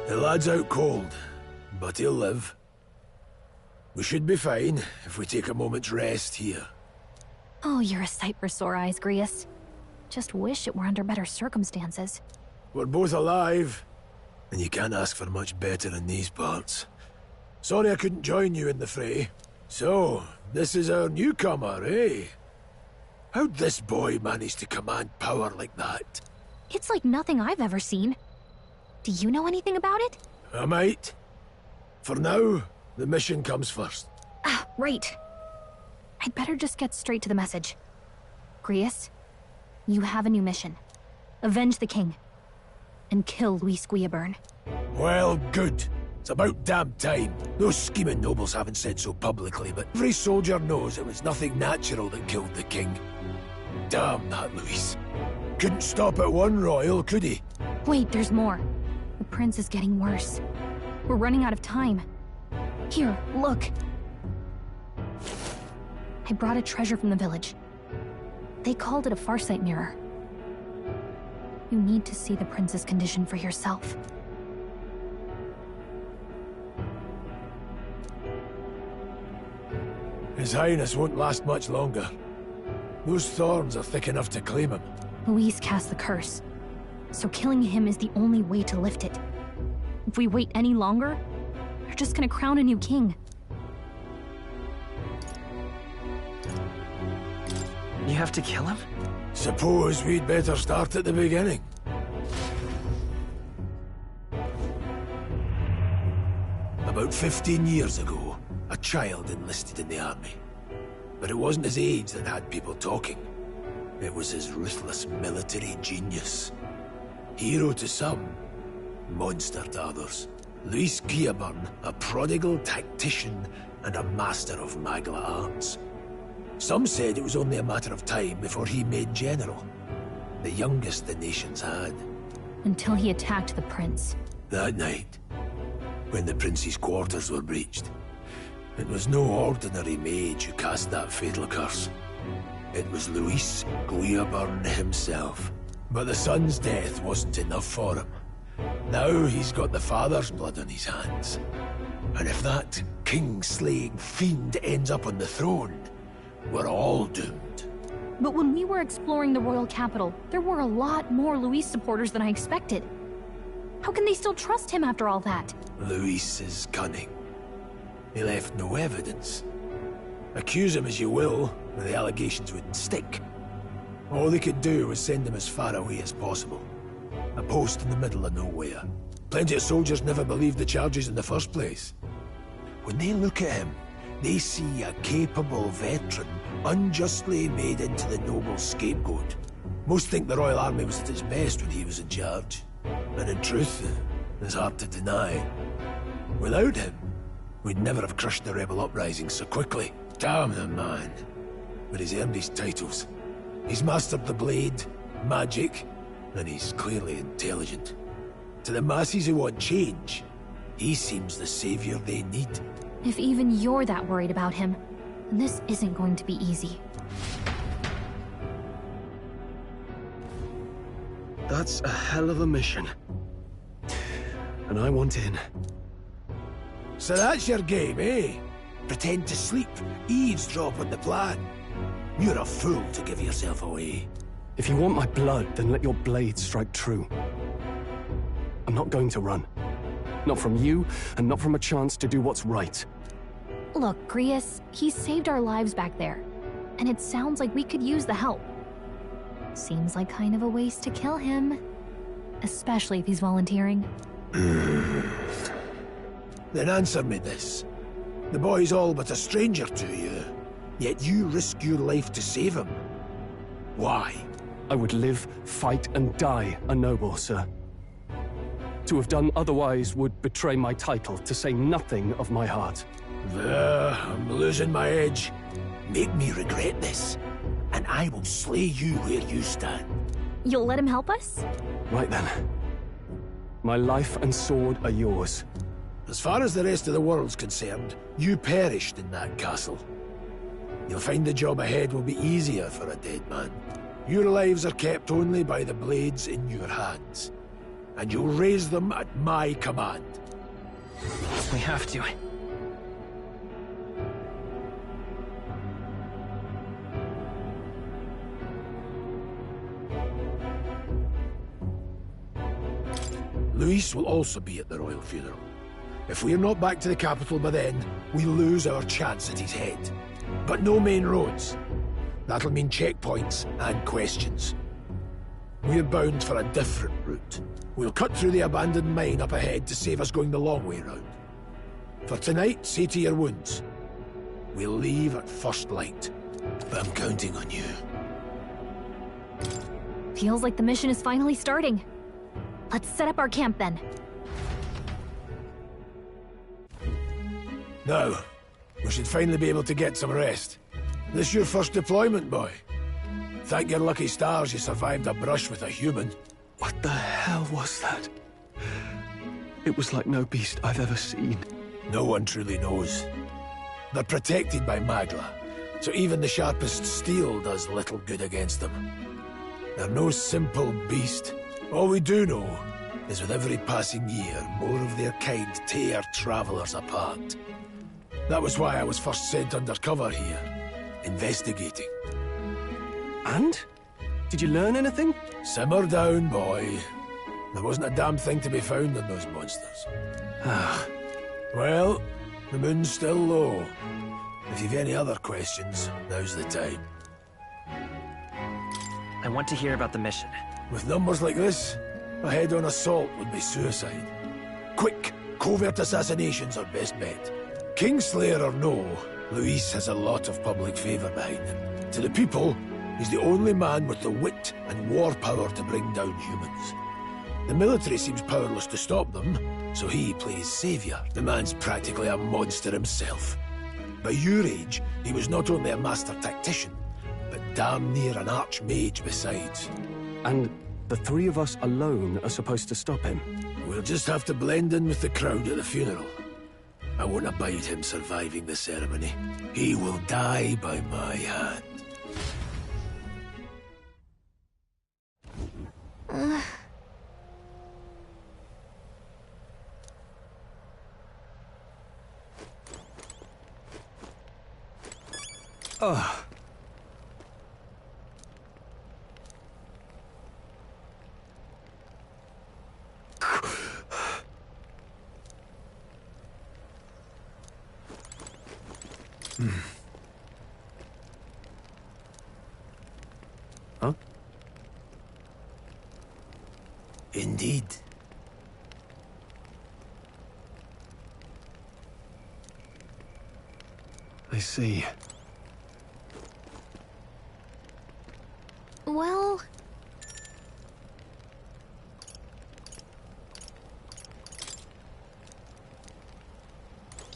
The lad's out cold, but he'll live. We should be fine if we take a moment's rest here. Oh, you're a sight for sore eyes, Grius. Just wish it were under better circumstances. We're both alive, and you can't ask for much better in these parts. Sorry I couldn't join you in the fray. So, this is our newcomer, eh? How'd this boy manage to command power like that? It's like nothing I've ever seen. Do you know anything about it? I might. For now, the mission comes first. Ah, right. I'd better just get straight to the message. Grius, you have a new mission. Avenge the king. And kill Luis Guillaburn. Well, good. It's about damn time. Those scheming nobles haven't said so publicly, but every soldier knows it was nothing natural that killed the king. Damn that Luis. Couldn't stop at one royal, could he? Wait, there's more. The prince is getting worse. We're running out of time. Here, look. I brought a treasure from the village. They called it a farsight mirror. You need to see the prince's condition for yourself. His Highness won't last much longer. Those thorns are thick enough to claim him. Luis cast the curse, so killing him is the only way to lift it. If we wait any longer, they're just gonna crown a new king. You have to kill him? Suppose we'd better start at the beginning. About 15 years ago, a child enlisted in the army. But it wasn't his age that had people talking. It was his ruthless military genius. Hero to some, monster to others. Luis Guillaburn, a prodigal tactician and a master of Magla arts. Some said it was only a matter of time before he made general. The youngest the nations had. Until he attacked the prince. That night, when the prince's quarters were breached, it was no ordinary mage who cast that fatal curse. It was Luis Guillaburn himself. But the son's death wasn't enough for him. Now he's got the father's blood on his hands. And if that king-slaying fiend ends up on the throne, we're all doomed. But when we were exploring the royal capital, there were a lot more Luis supporters than I expected. How can they still trust him after all that? Luis is cunning. He left no evidence. Accuse him as you will, but the allegations wouldn't stick. All they could do was send him as far away as possible. A post in the middle of nowhere. Plenty of soldiers never believed the charges in the first place. When they look at him, they see a capable veteran unjustly made into the noble scapegoat. Most think the Royal Army was at its best when he was in charge. And in truth, it's hard to deny. Without him, we'd never have crushed the rebel uprising so quickly. Damn the man. But he's earned his titles. He's mastered the blade, magic, and he's clearly intelligent. To the masses who want change, he seems the savior they need. If even you're that worried about him, then this isn't going to be easy. That's a hell of a mission. And I want in. So that's your game, eh? Pretend to sleep, eavesdrop on the plan. You're a fool to give yourself away. If you want my blood, then let your blade strike true. I'm not going to run. Not from you, and not from a chance to do what's right. Look, Grius, he saved our lives back there. And it sounds like we could use the help. Seems like kind of a waste to kill him. Especially if he's volunteering. Then answer me this. The boy's all but a stranger to you, yet you risk your life to save him. Why? I would live, fight, and die a noble, sir. To have done otherwise would betray my title, to say nothing of my heart. I'm losing my edge. Make me regret this, and I will slay you where you stand. You'll let him help us? Right then. My life and sword are yours. As far as the rest of the world's concerned, you perished in that castle. You'll find the job ahead will be easier for a dead man. Your lives are kept only by the blades in your hands. And you'll raise them at my command. We have to. Luis will also be at the royal funeral. If we're not back to the capital by then, we lose our chance at his head. But no main roads. That'll mean checkpoints and questions. We're bound for a different route. We'll cut through the abandoned mine up ahead to save us going the long way round. For tonight, see to your wounds. We'll leave at first light. But I'm counting on you. Feels like the mission is finally starting. Let's set up our camp then. Now, we should finally be able to get some rest. This your first deployment, boy? Thank your lucky stars you survived a brush with a human. What the hell was that? It was like no beast I've ever seen. No one truly knows. They're protected by Magla, so even the sharpest steel does little good against them. They're no simple beast. All we do know is with every passing year, more of their kind tear travelers apart. That was why I was first sent undercover here, investigating. And? Did you learn anything? Simmer down, boy. There wasn't a damn thing to be found in those monsters. Well, the moon's still low. If you've any other questions, now's the time. I want to hear about the mission. With numbers like this, a head-on assault would be suicide. Quick, covert assassinations are best bet. Kingslayer or no, Luis has a lot of public favor behind him. To the people, he's the only man with the wit and war power to bring down humans. The military seems powerless to stop them, so he plays savior. The man's practically a monster himself. By your age, he was not only a master tactician, but damn near an archmage besides. And the three of us alone are supposed to stop him? We'll just have to blend in with the crowd at the funeral. I won't abide him surviving the ceremony. He will die by my hand. Ugh. Huh? Indeed. I see. Well...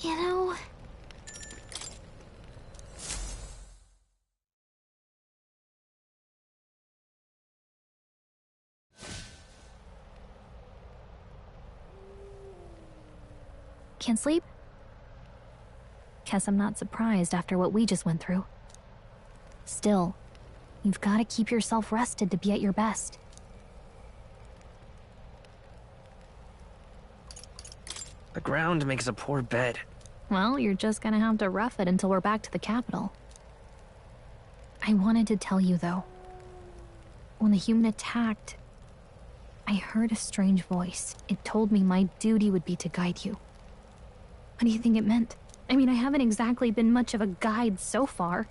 You know... Can't sleep? Guess I'm not surprised after what we just went through. Still, you've got to keep yourself rested to be at your best. The ground makes a poor bed. Well, you're just gonna have to rough it until we're back to the capital. I wanted to tell you, though. When the human attacked, I heard a strange voice. It told me my duty would be to guide you. What do you think it meant? I mean, I haven't exactly been much of a guide so far.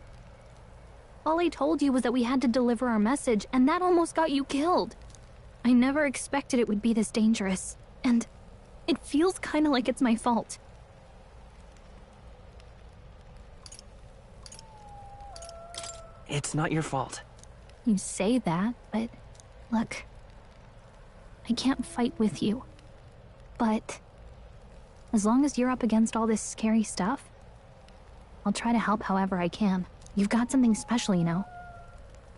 All I told you was that we had to deliver our message, and that almost got you killed. I never expected it would be this dangerous, and it feels kind of like it's my fault. It's not your fault. You say that, but look, I can't fight with you. But as long as you're up against all this scary stuff, I'll try to help however I can. You've got something special, you know.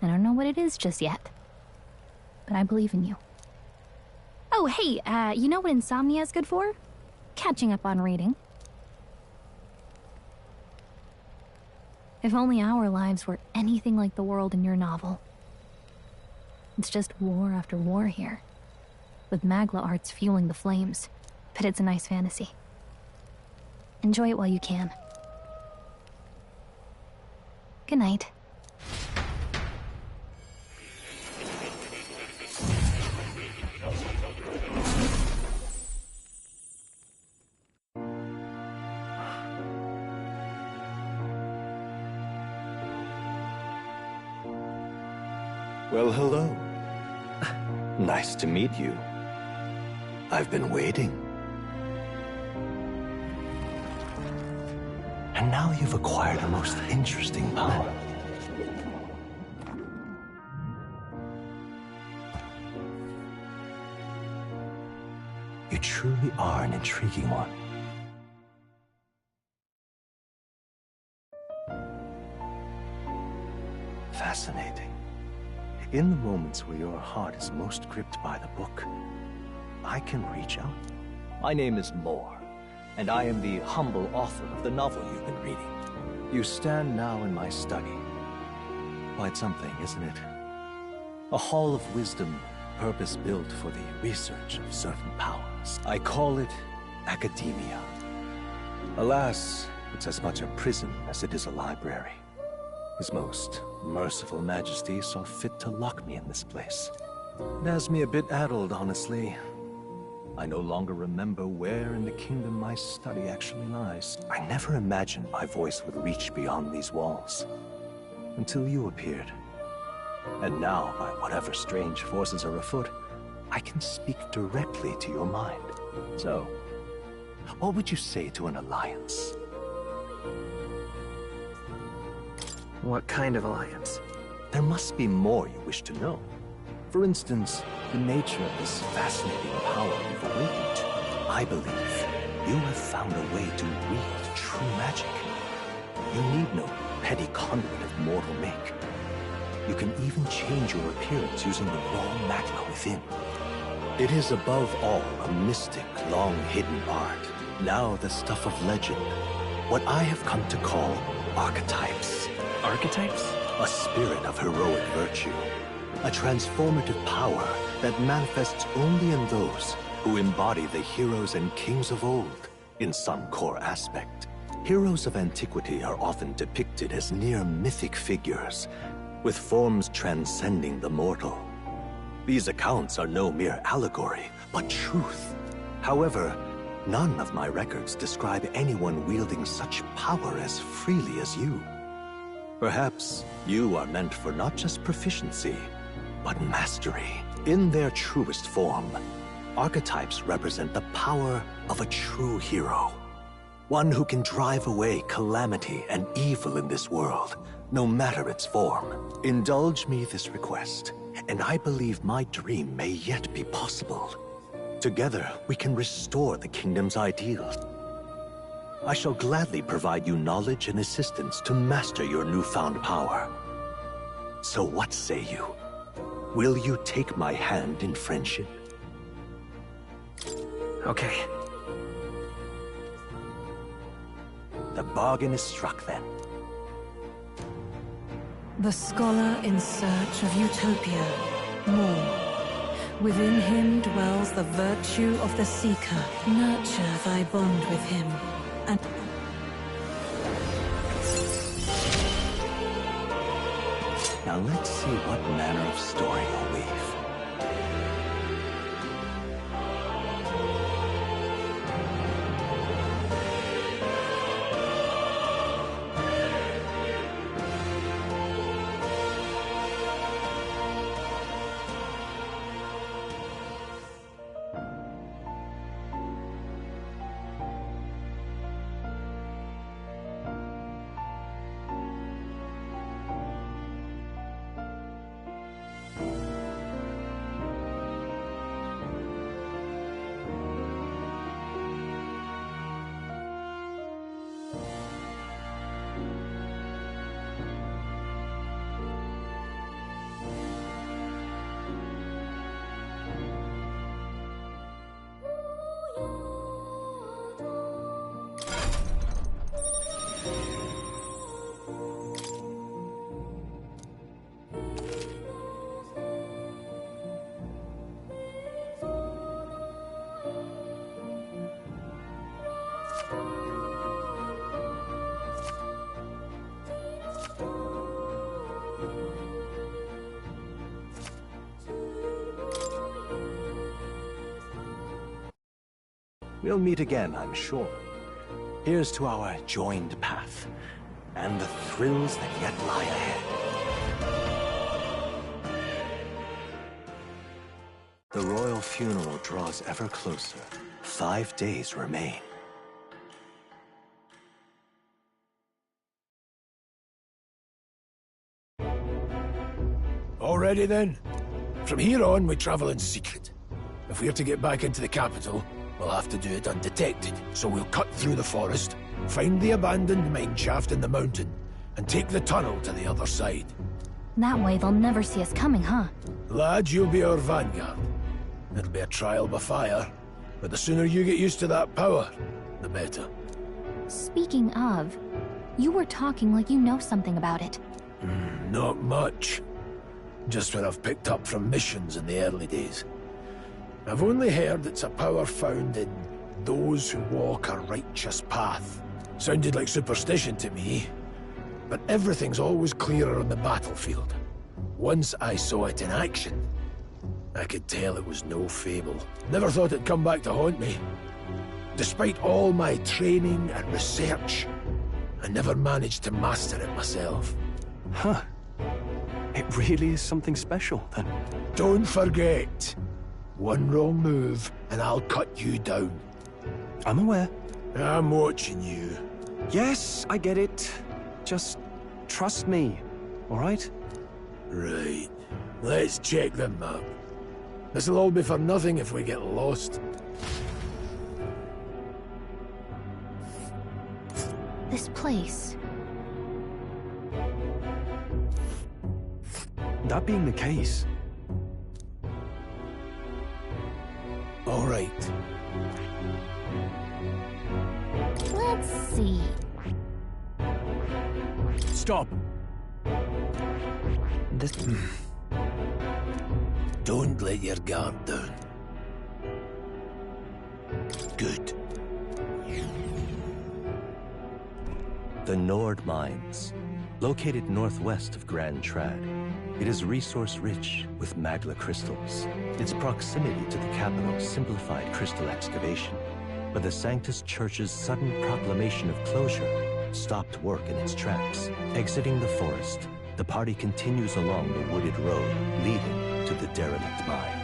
I don't know what it is just yet, but I believe in you. Oh, hey, you know what insomnia is good for? Catching up on reading. If only our lives were anything like the world in your novel. It's just war after war here, with Magla arts fueling the flames, but it's a nice fantasy. Enjoy it while you can. Good night. Well, hello. Nice to meet you. I've been waiting. And now you've acquired a most interesting power. You truly are an intriguing one. Fascinating. In the moments where your heart is most gripped by the book, I can reach out. My name is Moore, and I am the humble author of the novel you've been reading. You stand now in my study. Quite something, isn't it? A hall of wisdom, purpose-built for the research of certain powers. I call it academia. Alas, it's as much a prison as it is a library. His most merciful majesty saw fit to lock me in this place. It has me a bit addled, honestly. I no longer remember where in the kingdom my study actually lies. I never imagined my voice would reach beyond these walls. Until you appeared. And now, by whatever strange forces are afoot, I can speak directly to your mind. So, what would you say to an alliance? What kind of alliance? There must be more you wish to know. For instance, the nature of this fascinating power you've awakened to. I believe you have found a way to wield true magic. You need no petty conduit of mortal make. You can even change your appearance using the raw magma within. It is above all a mystic, long-hidden art. Now the stuff of legend. What I have come to call archetypes. Archetypes? A spirit of heroic virtue. A transformative power that manifests only in those who embody the heroes and kings of old in some core aspect. Heroes of antiquity are often depicted as near mythic figures, with forms transcending the mortal. These accounts are no mere allegory, but truth. However, none of my records describe anyone wielding such power as freely as you. Perhaps you are meant for not just proficiency, but mastery. In their truest form, archetypes represent the power of a true hero. One who can drive away calamity and evil in this world, no matter its form. Indulge me this request, and I believe my dream may yet be possible. Together, we can restore the kingdom's ideals. I shall gladly provide you knowledge and assistance to master your newfound power. So what say you? Will you take my hand in friendship? Okay. The bargain is struck then. The scholar in search of utopia, more. Within him dwells the virtue of the seeker. Nurture thy bond with him, and... Now let's see what manner of story you'll weave. We'll meet again, I'm sure. Here's to our joined path, and the thrills that yet lie ahead. The royal funeral draws ever closer. 5 days remain. All ready then? From here on, we travel in secret. If we're to get back into the capital, we'll have to do it undetected. So we'll cut through the forest, find the abandoned mine shaft in the mountain, and take the tunnel to the other side. That way they'll never see us coming, huh? Lad, you'll be our vanguard. It'll be a trial by fire, but the sooner you get used to that power, the better. Speaking of, you were talking like you know something about it. Not much. Just what I've picked up from missions in the early days. I've only heard it's a power found in those who walk a righteous path. Sounded like superstition to me, but everything's always clearer on the battlefield. Once I saw it in action, I could tell it was no fable. Never thought it'd come back to haunt me. Despite all my training and research, I never managed to master it myself. Huh. It really is something special, then. Don't forget. One wrong move, and I'll cut you down. I'm aware. I'm watching you. Yes, I get it. Just trust me, all right? Right. Let's check the map. This'll all be for nothing if we get lost. This place. That being the case... All right. Let's see. Stop. This... Don't let your guard down. Good. The Nord Mines, located northwest of Grand Trad. It is resource-rich with magla crystals. Its proximity to the capital simplified crystal excavation, but the Sanctus Church's sudden proclamation of closure stopped work in its tracks. Exiting the forest, the party continues along the wooded road leading to the derelict mine.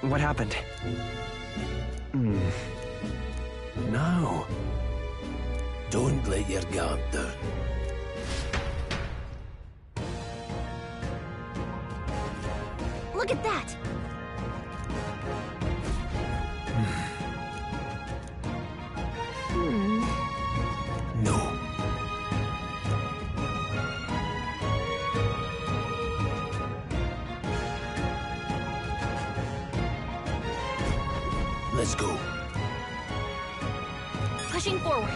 What happened? No. Don't let your guard down. Look at that! No. Let's go. Pushing forward.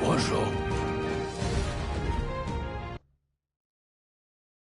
Bonjour.